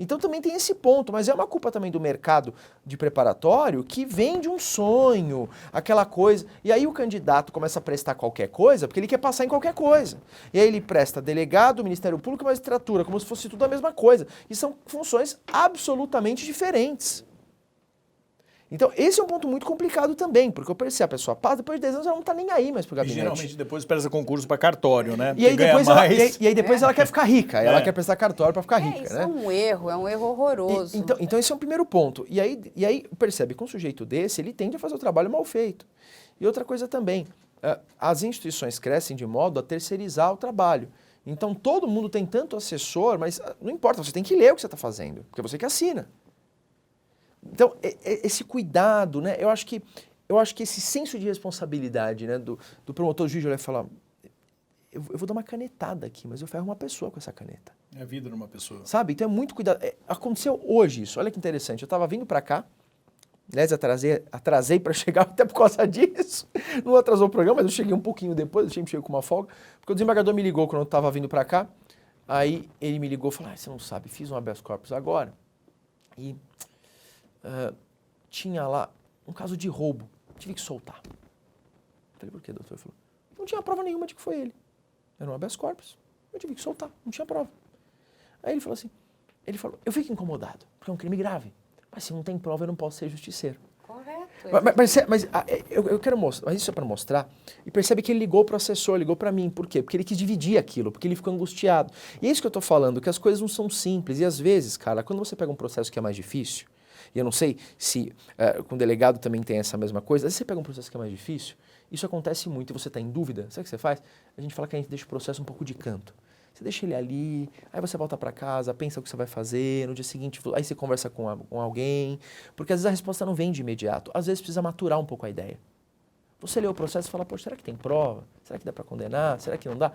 Então também tem esse ponto, mas é uma culpa também do mercado de preparatório que vem de um sonho, aquela coisa. E aí o candidato começa a prestar qualquer coisa porque ele quer passar em qualquer coisa. E aí ele presta delegado, Ministério Público e magistratura, como se fosse tudo a mesma coisa. E são funções absolutamente diferentes. Então, esse é um ponto muito complicado também, porque eu percebo a pessoa passa, depois de 10 anos ela não está nem aí mais pro gabinete. E geralmente depois presta concurso para cartório, né? E aí depois ela quer ficar rica, ela quer prestar cartório para ficar rica, isso né? É um erro horroroso. Então esse é um primeiro ponto. E aí percebe que um sujeito desse, ele tende a fazer o trabalho mal feito. E outra coisa também, as instituições crescem de modo a terceirizar o trabalho. Então todo mundo tem tanto assessor, mas não importa, você tem que ler o que você está fazendo, porque você que assina. Então, esse cuidado, né? Eu acho que esse senso de responsabilidade, né, do promotor juiz olhar e falar, eu vou dar uma canetada aqui, mas eu ferro uma pessoa com essa caneta. É a vida de uma pessoa. Sabe? Então é muito cuidado. Aconteceu hoje isso, olha que interessante. Eu estava vindo para cá, aliás, atrasei para chegar até por causa disso. Não atrasou o programa, mas eu cheguei um pouquinho depois, eu sempre chego com uma folga, porque o desembargador me ligou quando eu estava vindo para cá, aí ele me ligou e falou, você não sabe, fiz um habeas corpus agora, e tinha lá um caso de roubo, tive que soltar. Falei, por quê, doutor? Ele falou, não tinha prova nenhuma de que foi ele. Era um habeas corpus, eu tive que soltar, não tinha prova. Aí ele falou assim, eu fico incomodado, porque é um crime grave, mas se não tem prova eu não posso ser justiceiro. Correto. Mas eu quero mostrar, mas isso é para mostrar, e percebe que ele ligou para o assessor, ligou para mim, por quê? Porque ele quis dividir aquilo, porque ele ficou angustiado. E é isso que eu estou falando, que as coisas não são simples, e às vezes, cara, quando você pega um processo que é mais difícil, e eu não sei se com o delegado também tem essa mesma coisa, às vezes você pega um processo que é mais difícil, isso acontece muito e você está em dúvida, sabe o que você faz? A gente fala que a gente deixa o processo um pouco de canto. Você deixa ele ali, aí você volta para casa, pensa o que você vai fazer, no dia seguinte, aí você conversa com alguém, porque às vezes a resposta não vem de imediato, às vezes precisa maturar um pouco a ideia. Você lê o processo e fala, poxa, será que tem prova? Será que dá para condenar? Será que não dá?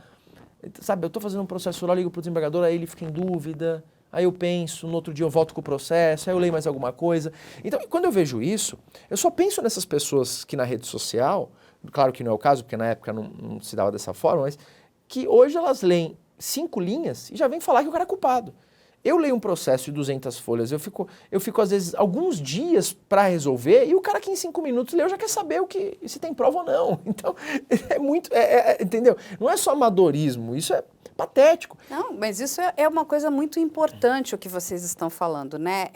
Sabe, eu estou fazendo um processo lá, ligo para o desembargador, aí ele fica em dúvida, aí eu penso, no outro dia eu volto com o processo, aí eu leio mais alguma coisa. Então, quando eu vejo isso, eu só penso nessas pessoas que na rede social, claro que não é o caso, porque na época não se dava dessa forma, mas que hoje elas leem 5 linhas e já vem falar que o cara é culpado. Eu leio um processo de 200 folhas, eu fico às vezes alguns dias para resolver e o cara que em 5 minutos leu já quer saber se tem prova ou não. Então, é muito, entendeu? Não é só amadorismo, isso é patético. Não, mas isso é uma coisa muito importante o que vocês estão falando, né?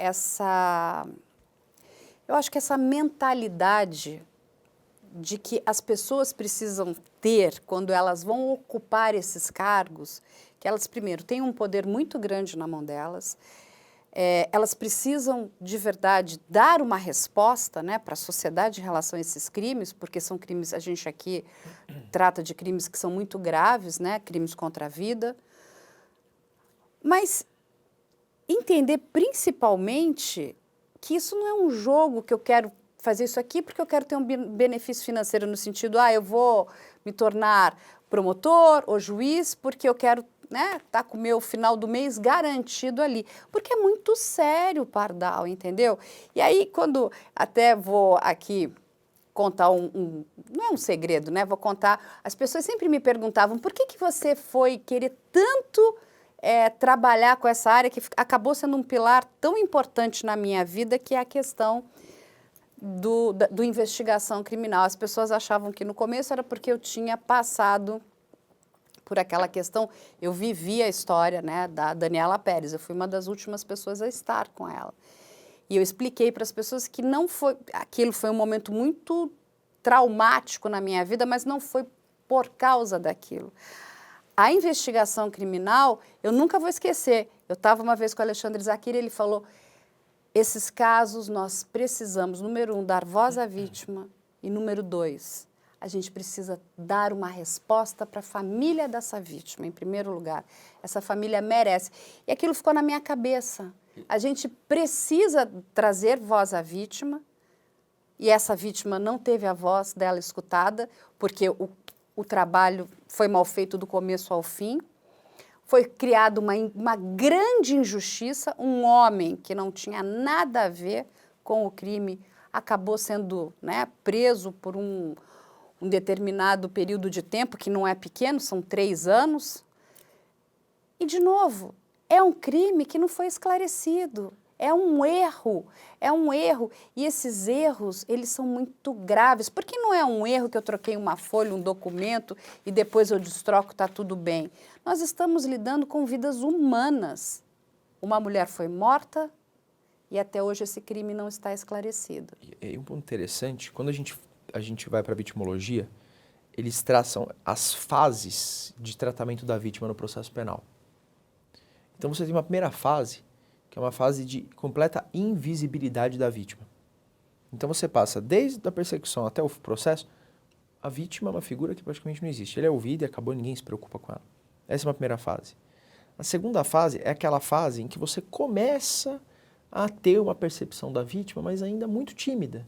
Eu acho que essa mentalidade de que as pessoas precisam ter quando elas vão ocupar esses cargos, que elas primeiro têm um poder muito grande na mão delas, elas precisam de verdade dar uma resposta, né, para a sociedade em relação a esses crimes, porque são crimes, a gente aqui trata de crimes que são muito graves, né, crimes contra a vida, mas entender principalmente que isso não é um jogo que eu quero fazer isso aqui porque eu quero ter um benefício financeiro no sentido, eu vou me tornar promotor ou juiz porque eu quero, né, tá com o meu final do mês garantido ali. Porque é muito sério o pardal, entendeu? E aí, quando até vou aqui contar não é um segredo, né? Vou contar, as pessoas sempre me perguntavam por que você foi querer tanto trabalhar com essa área que acabou sendo um pilar tão importante na minha vida, que é a questão do investigação criminal. As pessoas achavam que no começo era porque eu tinha passado por aquela questão, eu vivi a história, né, da Daniela Pérez, eu fui uma das últimas pessoas a estar com ela. E eu expliquei para as pessoas que não foi, aquilo foi um momento muito traumático na minha vida, mas não foi por causa daquilo. A investigação criminal, eu nunca vou esquecer, eu estava uma vez com o Alexandre Zaquir, ele falou, esses casos nós precisamos, número 1, dar voz à vítima e número 2, a gente precisa dar uma resposta para a família dessa vítima, em primeiro lugar. Essa família merece. E aquilo ficou na minha cabeça. A gente precisa trazer voz à vítima e essa vítima não teve a voz dela escutada porque o trabalho foi mal feito do começo ao fim. Foi criada uma grande injustiça, um homem que não tinha nada a ver com o crime acabou sendo, né, preso por um determinado período de tempo, que não é pequeno, são 3 anos. E, de novo, é um crime que não foi esclarecido, é um erro. E esses erros, eles são muito graves. Porque não é um erro que eu troquei uma folha, um documento e depois eu destroco, está tudo bem. Nós estamos lidando com vidas humanas. Uma mulher foi morta e até hoje esse crime não está esclarecido. E um ponto interessante, quando a gente vai para a vitimologia, eles traçam as fases de tratamento da vítima no processo penal. Então você tem uma primeira fase, que é uma fase de completa invisibilidade da vítima. Então você passa desde a persecução até o processo, a vítima é uma figura que praticamente não existe. Ele é ouvido e acabou, ninguém se preocupa com ela. Essa é uma primeira fase. A segunda fase é aquela fase em que você começa a ter uma percepção da vítima, mas ainda muito tímida.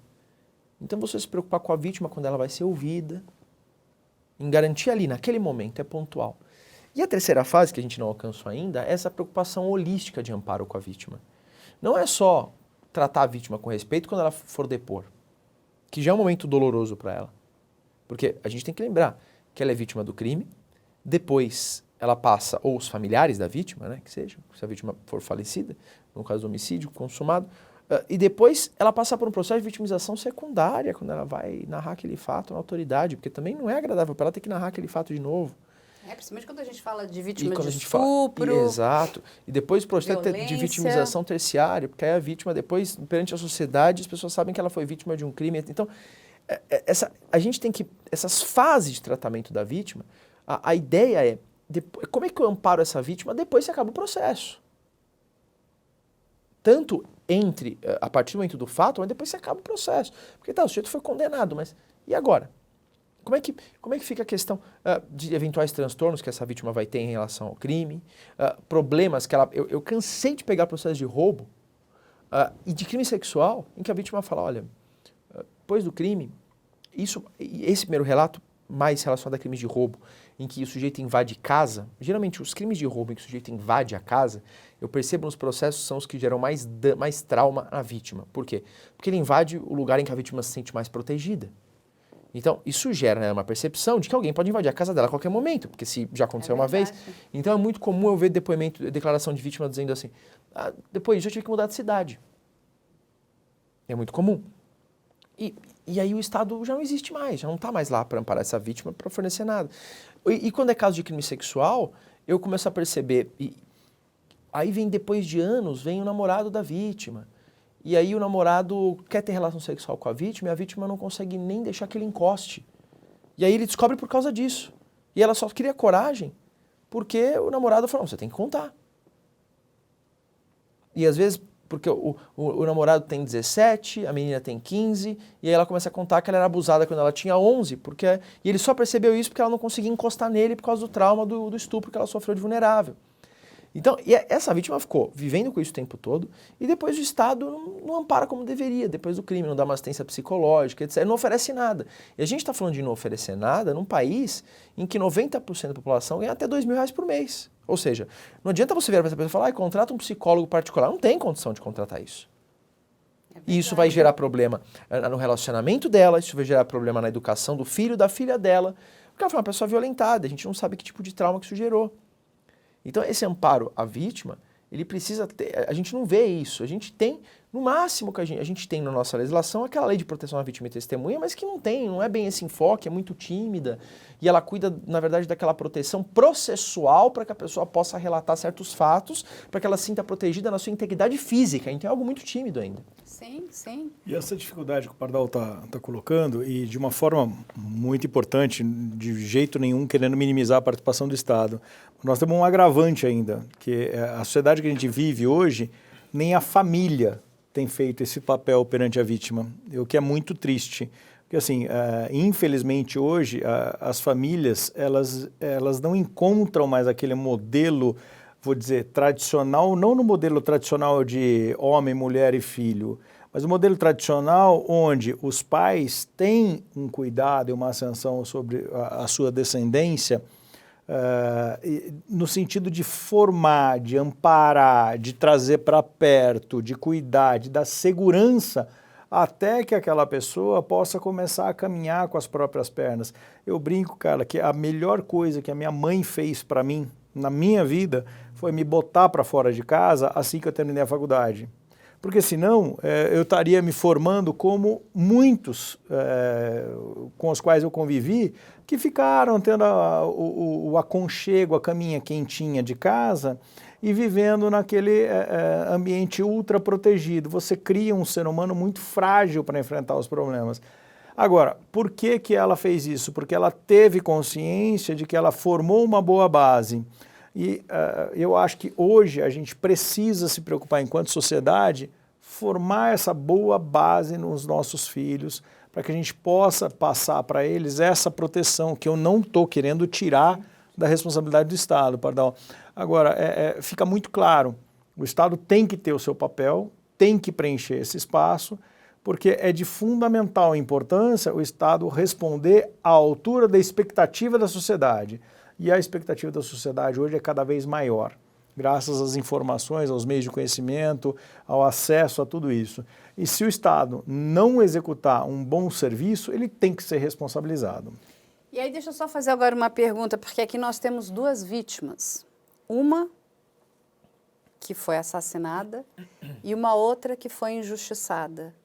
Então você se preocupar com a vítima quando ela vai ser ouvida, em garantir ali, naquele momento, é pontual. E a terceira fase, que a gente não alcançou ainda, é essa preocupação holística de amparo com a vítima. Não é só tratar a vítima com respeito quando ela for depor, que já é um momento doloroso para ela. Porque a gente tem que lembrar que ela é vítima do crime, depois ela passa, ou os familiares da vítima, né, que seja, se a vítima for falecida, no caso do homicídio consumado, E depois ela passa por um processo de vitimização secundária, quando ela vai narrar aquele fato na autoridade, porque também não é agradável para ela ter que narrar aquele fato de novo. Principalmente quando a gente fala de vítima de estupro. Exato. E depois o processo de vitimização terciária, porque aí a vítima depois, perante a sociedade, as pessoas sabem que ela foi vítima de um crime. Então, a gente tem que... Essas fases de tratamento da vítima, a ideia é, como é que eu amparo essa vítima depois que acaba o processo? Tanto a partir do momento do fato, mas depois que acaba o processo. Porque o sujeito foi condenado, mas e agora? Como é que fica a questão de eventuais transtornos que essa vítima vai ter em relação ao crime, problemas que ela... Eu cansei de pegar processos de roubo e de crime sexual, em que a vítima fala, olha, depois do crime, esse primeiro relato, mais relacionado a crimes de roubo, em que o sujeito invade casa, geralmente os crimes de roubo em que o sujeito invade a casa, eu percebo nos processos são os que geram mais trauma na vítima. Por quê? Porque ele invade o lugar em que a vítima se sente mais protegida. Então, isso gera uma percepção de que alguém pode invadir a casa dela a qualquer momento, porque se já aconteceu uma vez. Então, é muito comum eu ver declaração de vítima dizendo assim, depois disso eu tive que mudar de cidade. É muito comum. E aí o Estado já não existe mais, já não está mais lá para amparar essa vítima, para fornecer nada. E quando é caso de crime sexual, eu começo a perceber, aí vem depois de anos, vem o namorado da vítima. E aí o namorado quer ter relação sexual com a vítima e a vítima não consegue nem deixar que ele encoste. E aí ele descobre por causa disso. E ela só cria coragem porque o namorado falou, você tem que contar. E às vezes, porque o namorado tem 17, a menina tem 15, e aí ela começa a contar que ela era abusada quando ela tinha 11, e ele só percebeu isso porque ela não conseguia encostar nele por causa do trauma do estupro que ela sofreu de vulnerável. Então, essa vítima ficou vivendo com isso o tempo todo, e depois o Estado não ampara como deveria, depois do crime, não dá uma assistência psicológica, etc. Não oferece nada. E a gente está falando de não oferecer nada num país em que 90% da população ganha até R$2.000 por mês. Ou seja, não adianta você virar para essa pessoa e falar, contrata um psicólogo particular. Não tem condição de contratar isso. E isso vai gerar problema no relacionamento dela, isso vai gerar problema na educação do filho, da filha dela, porque ela foi uma pessoa violentada, a gente não sabe que tipo de trauma que isso gerou. Então, esse amparo à vítima, ele precisa ter... A gente não vê isso. A gente tem, no máximo que a gente tem na nossa legislação, aquela lei de proteção à vítima e testemunha, mas que não é bem esse enfoque, é muito tímida. E ela cuida, na verdade, daquela proteção processual para que a pessoa possa relatar certos fatos, para que ela se sinta protegida na sua integridade física. Então, é algo muito tímido ainda. Sim, sim. E essa dificuldade que o Pardal está colocando, e de uma forma muito importante, de jeito nenhum querendo minimizar a participação do Estado, nós temos um agravante ainda, que a sociedade que a gente vive hoje, nem a família tem feito esse papel perante a vítima, o que é muito triste. Porque, assim, infelizmente hoje, as famílias, elas não encontram mais aquele modelo, vou dizer, tradicional, não no modelo tradicional de homem, mulher e filho, mas o modelo tradicional onde os pais têm um cuidado e uma ascensão sobre a sua descendência, no sentido de formar, de amparar, de trazer para perto, de cuidar, de dar segurança até que aquela pessoa possa começar a caminhar com as próprias pernas. Eu brinco, cara, que a melhor coisa que a minha mãe fez para mim, na minha vida, foi me botar para fora de casa assim que eu terminei a faculdade. Porque senão eu estaria me formando como muitos com os quais eu convivi, que ficaram tendo o aconchego, a caminha quentinha de casa e vivendo naquele ambiente ultra protegido. Você cria um ser humano muito frágil para enfrentar os problemas. Agora, por que ela fez isso? Porque ela teve consciência de que ela formou uma boa base. E eu acho que hoje a gente precisa se preocupar, enquanto sociedade, formar essa boa base nos nossos filhos, para que a gente possa passar para eles essa proteção, que eu não estou querendo tirar da responsabilidade do Estado, pardal. Agora, fica muito claro, o Estado tem que ter o seu papel, tem que preencher esse espaço, porque é de fundamental importância o Estado responder à altura da expectativa da sociedade. E a expectativa da sociedade hoje é cada vez maior, graças às informações, aos meios de conhecimento, ao acesso a tudo isso. E se o Estado não executar um bom serviço, ele tem que ser responsabilizado. E aí deixa eu só fazer agora uma pergunta, porque aqui nós temos duas vítimas. Uma que foi assassinada e uma outra que foi injustiçada.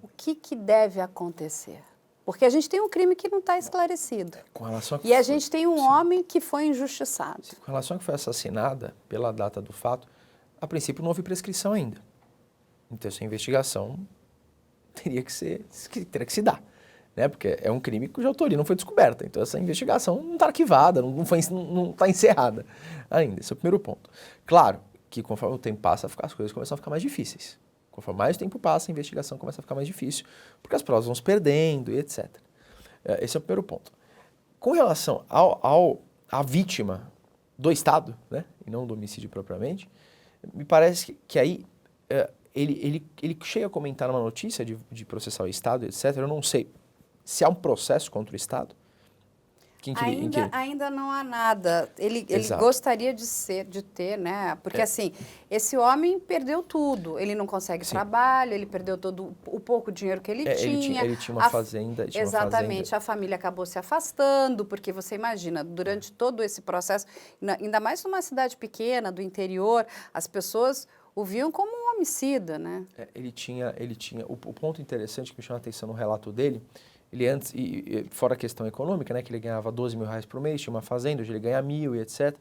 O que deve acontecer? Porque a gente tem um crime que não está esclarecido. Com relação E a gente tem um homem que foi injustiçado. Com relação a que foi assassinada, pela data do fato, a princípio não houve prescrição ainda. Então essa investigação teria que se dar. Né? Porque é um crime cuja autoria não foi descoberta. Então essa investigação não está arquivada, não está encerrada ainda. Esse é o primeiro ponto. Claro que conforme o tempo passa, as coisas começam a ficar mais difíceis. Conforme mais o tempo passa, a investigação começa a ficar mais difícil, porque as provas vão se perdendo e etc. Esse é o primeiro ponto. Com relação à vítima do Estado, né, e não do homicídio propriamente, me parece que aí ele chega a comentar numa notícia de processar o Estado, etc. Eu não sei se há um processo contra o Estado. Ainda não há nada. Ele gostaria de ter, né? Porque assim, esse homem perdeu tudo. Ele não consegue trabalho, ele perdeu todo o pouco dinheiro que ele tinha. Ele tinha uma fazenda. Exatamente. A família acabou se afastando, porque você imagina, durante todo esse processo, ainda mais numa cidade pequena, do interior, as pessoas o viam como um homicida, né? Ele tinha o ponto interessante que me chama a atenção no relato dele. Ele antes, fora a questão econômica, né, que ele ganhava 12 mil reais por mês, tinha uma fazenda, hoje ele ganha 1.000 e etc.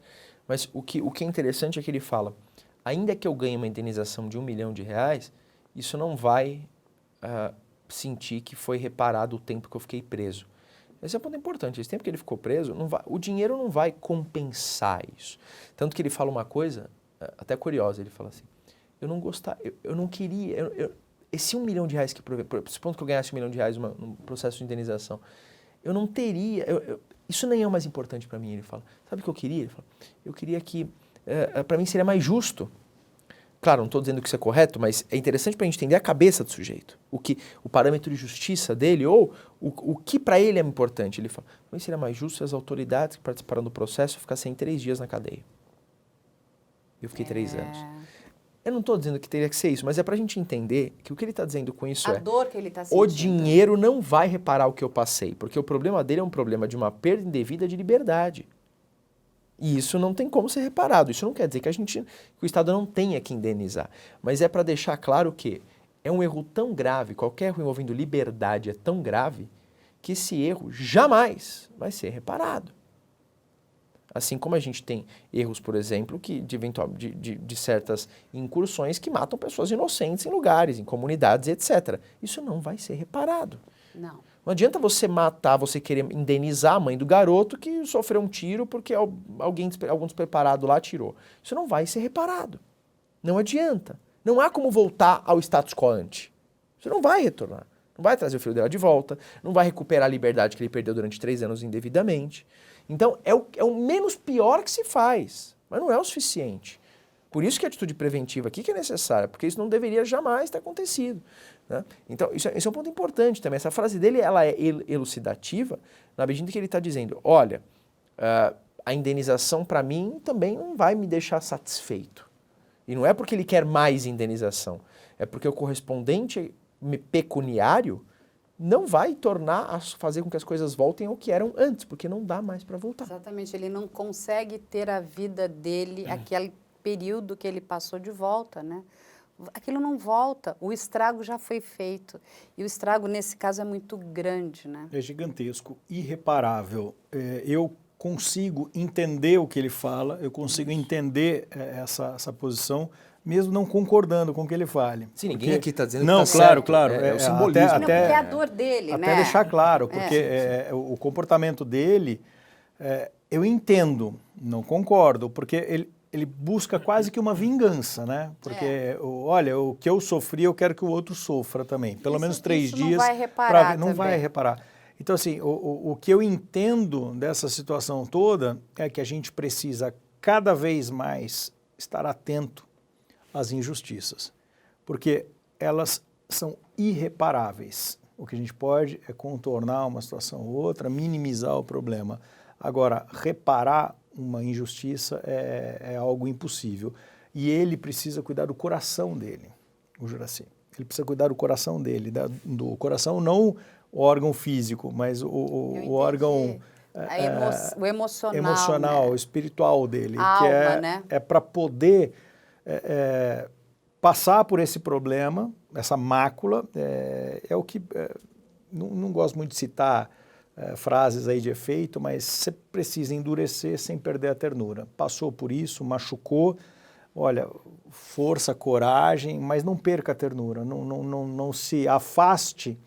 Mas o que é interessante é que ele fala, ainda que eu ganhe uma indenização de R$1 milhão, isso não vai sentir que foi reparado o tempo que eu fiquei preso. Esse é um ponto importante, esse tempo que ele ficou preso, o dinheiro não vai compensar isso. Tanto que ele fala uma coisa até curiosa, ele fala assim, eu não queria... Esse R$1 milhão que, supondo que eu ganhasse R$1 milhão num processo de indenização, eu não teria, isso nem é o mais importante para mim, ele fala. Sabe o que eu queria? Ele fala, eu queria que, para mim seria mais justo. Claro, não estou dizendo que isso é correto, mas é interessante para a gente entender a cabeça do sujeito. O parâmetro de justiça dele, ou o que para ele é importante. Ele fala, para mim seria mais justo se as autoridades que participaram do processo ficassem 3 dias na cadeia. Eu fiquei 3 anos. Eu não estou dizendo que teria que ser isso, mas é para a gente entender que o que ele está dizendo com isso a dor que ele tá sentindo. O dinheiro não vai reparar o que eu passei, porque o problema dele é um problema de uma perda indevida de liberdade. E isso não tem como ser reparado. Isso não quer dizer que o Estado não tenha que indenizar, mas é para deixar claro que é um erro tão grave, qualquer erro envolvendo liberdade é tão grave, que esse erro jamais vai ser reparado. Assim como a gente tem erros, por exemplo, de certas incursões que matam pessoas inocentes em lugares, em comunidades, etc. Isso não vai ser reparado. Não. Não adianta você matar, você querer indenizar a mãe do garoto que sofreu um tiro porque algum despreparado lá atirou. Isso não vai ser reparado. Não adianta. Não há como voltar ao status quo ante. Você não vai retornar. Não vai trazer o filho dela de volta, não vai recuperar a liberdade que ele perdeu durante 3 anos indevidamente. Então, é o menos pior que se faz, mas não é o suficiente. Por isso que a atitude preventiva aqui que é necessária, porque isso não deveria jamais ter acontecido. Né? Então, esse é um ponto importante também. Essa frase dele ela é elucidativa, na medida que ele está dizendo, olha, a indenização para mim também não vai me deixar satisfeito. E não é porque ele quer mais indenização, é porque o correspondente pecuniário não vai fazer com que as coisas voltem ao que eram antes, porque não dá mais para voltar. Exatamente, ele não consegue ter a vida dele, aquele período que ele passou de volta, né? Aquilo não volta, o estrago já foi feito. E o estrago, nesse caso, é muito grande, né? É gigantesco, irreparável. Eu consigo entender o que ele fala, eu consigo entender essa posição, mesmo não concordando com o que ele fale. Sim, ninguém aqui está dizendo não, que está claro, certo. Claro. É o simbolismo. Não, porque é a dor dele, né? Até deixar claro, porque o comportamento dele, eu entendo, não concordo, porque ele busca quase que uma vingança, né? Porque, olha, o que eu sofri, eu quero que o outro sofra também. Pelo menos 3 dias. Não vai reparar não vai reparar. Então, assim, o que eu entendo dessa situação toda é que a gente precisa cada vez mais estar atento às injustiças, porque elas são irreparáveis. O que a gente pode é contornar uma situação ou outra, minimizar o problema. Agora, reparar uma injustiça é algo impossível. E ele precisa cuidar do coração dele, o Juracy. Ele precisa cuidar do coração dele, do coração, não o órgão físico, mas o órgão o emocional, emocional, né? espiritual dele, A que alma, né? é para poder passar por esse problema, essa mácula, é o que... não gosto muito de citar frases aí de efeito, mas você precisa endurecer sem perder a ternura. Passou por isso, machucou, olha, força, coragem, mas não perca a ternura, não se afaste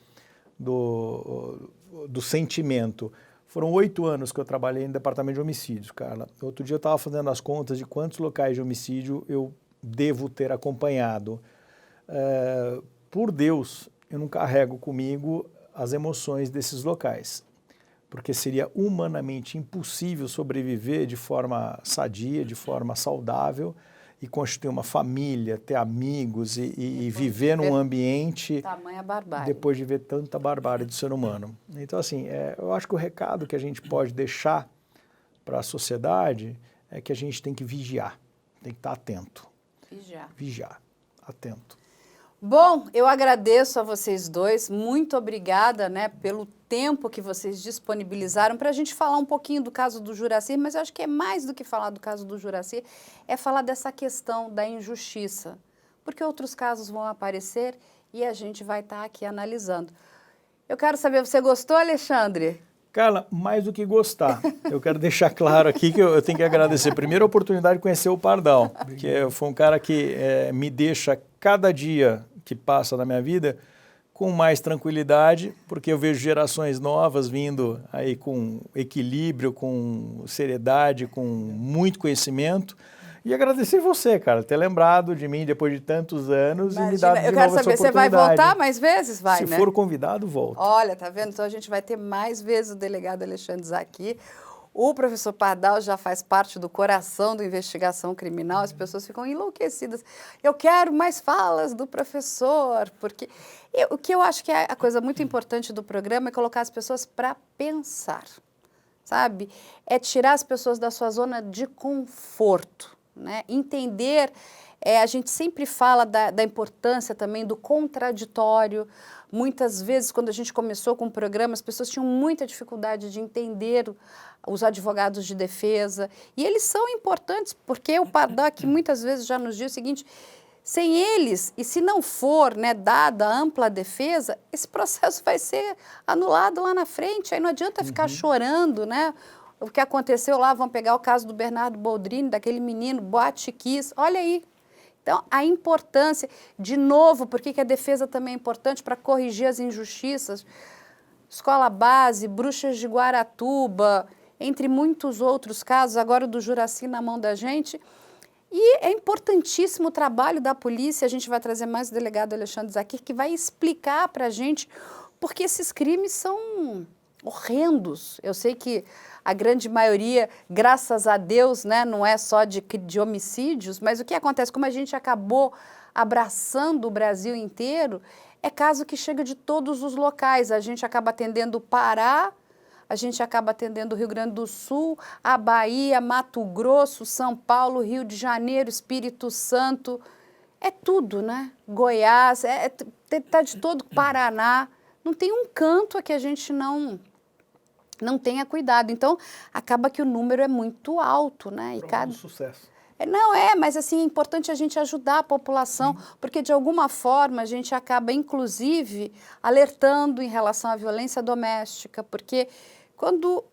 do sentimento. Foram 8 anos que eu trabalhei no departamento de homicídios, Carla. Outro dia eu estava fazendo as contas de quantos locais de homicídio eu devo ter acompanhado. Por Deus, eu não carrego comigo as emoções desses locais, porque seria humanamente impossível sobreviver de forma sadia, de forma saudável e constituir uma família, ter amigos e viver num ambiente tamanha barbárie. Depois de ver tanta barbárie do ser humano. Então, assim, eu acho que o recado que a gente pode deixar para a sociedade é que a gente tem que vigiar, tem que estar atento. Vigiar, atento. Bom, eu agradeço a vocês dois, muito obrigada, né, pelo tempo que vocês disponibilizaram para a gente falar um pouquinho do caso do Juracy, mas eu acho que é mais do que falar do caso do Juracy, é falar dessa questão da injustiça, porque outros casos vão aparecer e a gente vai estar aqui analisando. Eu quero saber, você gostou, Alexandre? Carla, mais do que gostar, eu quero deixar claro aqui que eu tenho que agradecer primeiro a oportunidade de conhecer o Pardal, que foi um cara que me deixa cada dia que passa na minha vida com mais tranquilidade, porque eu vejo gerações novas vindo aí com equilíbrio, com seriedade, com muito conhecimento. E agradecer você, cara, ter lembrado de mim depois de tantos anos. Imagina, e me dado de eu quero novo saber, essa você vai oportunidade. voltar mais vezes? Vai, Se né? for convidado, volto. Olha, tá vendo? Então a gente vai ter mais vezes o delegado Alexandre aqui. O professor Pardal já faz parte do coração da investigação criminal, as pessoas ficam enlouquecidas. Eu quero mais falas do professor, porque o que eu acho que é a coisa muito importante do programa é colocar as pessoas para pensar, sabe? É tirar as pessoas da sua zona de conforto, né? Entender, a gente sempre fala da importância também do contraditório. Muitas vezes, quando a gente começou com o programa, as pessoas tinham muita dificuldade de entender os advogados de defesa, e eles são importantes, porque o Pardal aqui muitas vezes já nos diz o seguinte: sem eles, e se não for, né, dada a ampla defesa, esse processo vai ser anulado lá na frente, aí não adianta ficar chorando, né? O que aconteceu lá, vamos pegar o caso do Bernardo Boldrini, daquele menino, Boate Kiss, olha aí. Então, a importância, de novo, por que a defesa também é importante para corrigir as injustiças? Escola Base, Bruxas de Guaratuba, entre muitos outros casos, agora o do Juracy na mão da gente. E é importantíssimo o trabalho da polícia, a gente vai trazer mais o delegado Alexandre Zakir, que vai explicar para a gente porque esses crimes são horrendos. Eu sei que a grande maioria, graças a Deus, né, não é só de homicídios, mas o que acontece, como a gente acabou abraçando o Brasil inteiro, é caso que chega de todos os locais. A gente acaba atendendo o Pará, a gente acaba atendendo o Rio Grande do Sul, a Bahia, Mato Grosso, São Paulo, Rio de Janeiro, Espírito Santo, é tudo, né? Goiás, tá de todo Paraná. Não tem um canto a que a gente não tenha cuidado. Então, acaba que o número é muito alto, né? E cada sucesso. Mas assim, é importante a gente ajudar a população, porque de alguma forma a gente acaba, inclusive, alertando em relação à violência doméstica, porque quando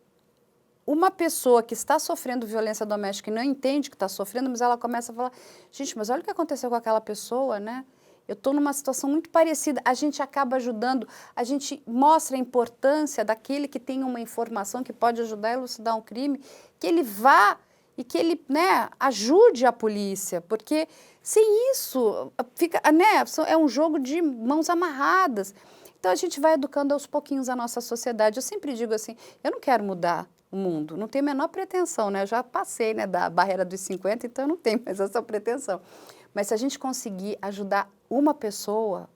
uma pessoa que está sofrendo violência doméstica e não entende que está sofrendo, mas ela começa a falar, gente, mas olha o que aconteceu com aquela pessoa, né? Eu estou numa situação muito parecida, a gente acaba ajudando, a gente mostra a importância daquele que tem uma informação que pode ajudar a elucidar um crime, que ele vá e que ele, né, ajude a polícia, porque sem isso, fica, né, é um jogo de mãos amarradas. Então, a gente vai educando aos pouquinhos a nossa sociedade. Eu sempre digo assim, eu não quero mudar o mundo, não tenho a menor pretensão, né? Eu já passei, né, da barreira dos 50, então eu não tenho mais essa pretensão. Mas se a gente conseguir ajudar uma pessoa,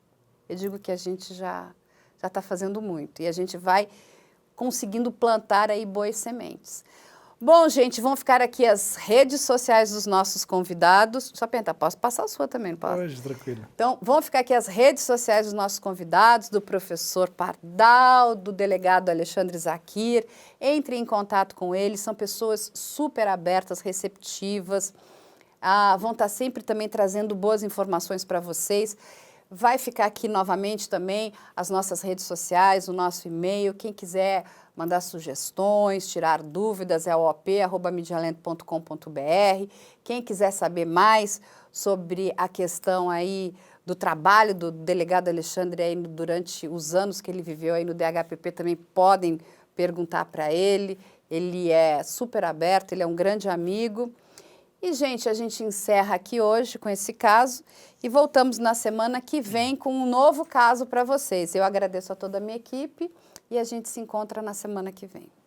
eu digo que a gente já está fazendo muito. E a gente vai conseguindo plantar aí boas sementes. Bom, gente, vão ficar aqui as redes sociais dos nossos convidados. Só perguntar, posso passar a sua também, não posso? Pode, tranquilo. Então, vão ficar aqui as redes sociais dos nossos convidados, do professor Pardal, do delegado Alexandre Zakir. Entre em contato com eles, são pessoas super abertas, receptivas. vão estar sempre também trazendo boas informações para vocês. Vai ficar aqui novamente também as nossas redes sociais, o nosso e-mail. Quem quiser mandar sugestões, tirar dúvidas, é op@medialento.com.br. Quem quiser saber mais sobre a questão aí do trabalho do delegado Alexandre aí durante os anos que ele viveu aí no DHPP, também podem perguntar para ele. Ele é super aberto, ele é um grande amigo. E, gente, a gente encerra aqui hoje com esse caso e voltamos na semana que vem com um novo caso para vocês. Eu agradeço a toda a minha equipe e a gente se encontra na semana que vem.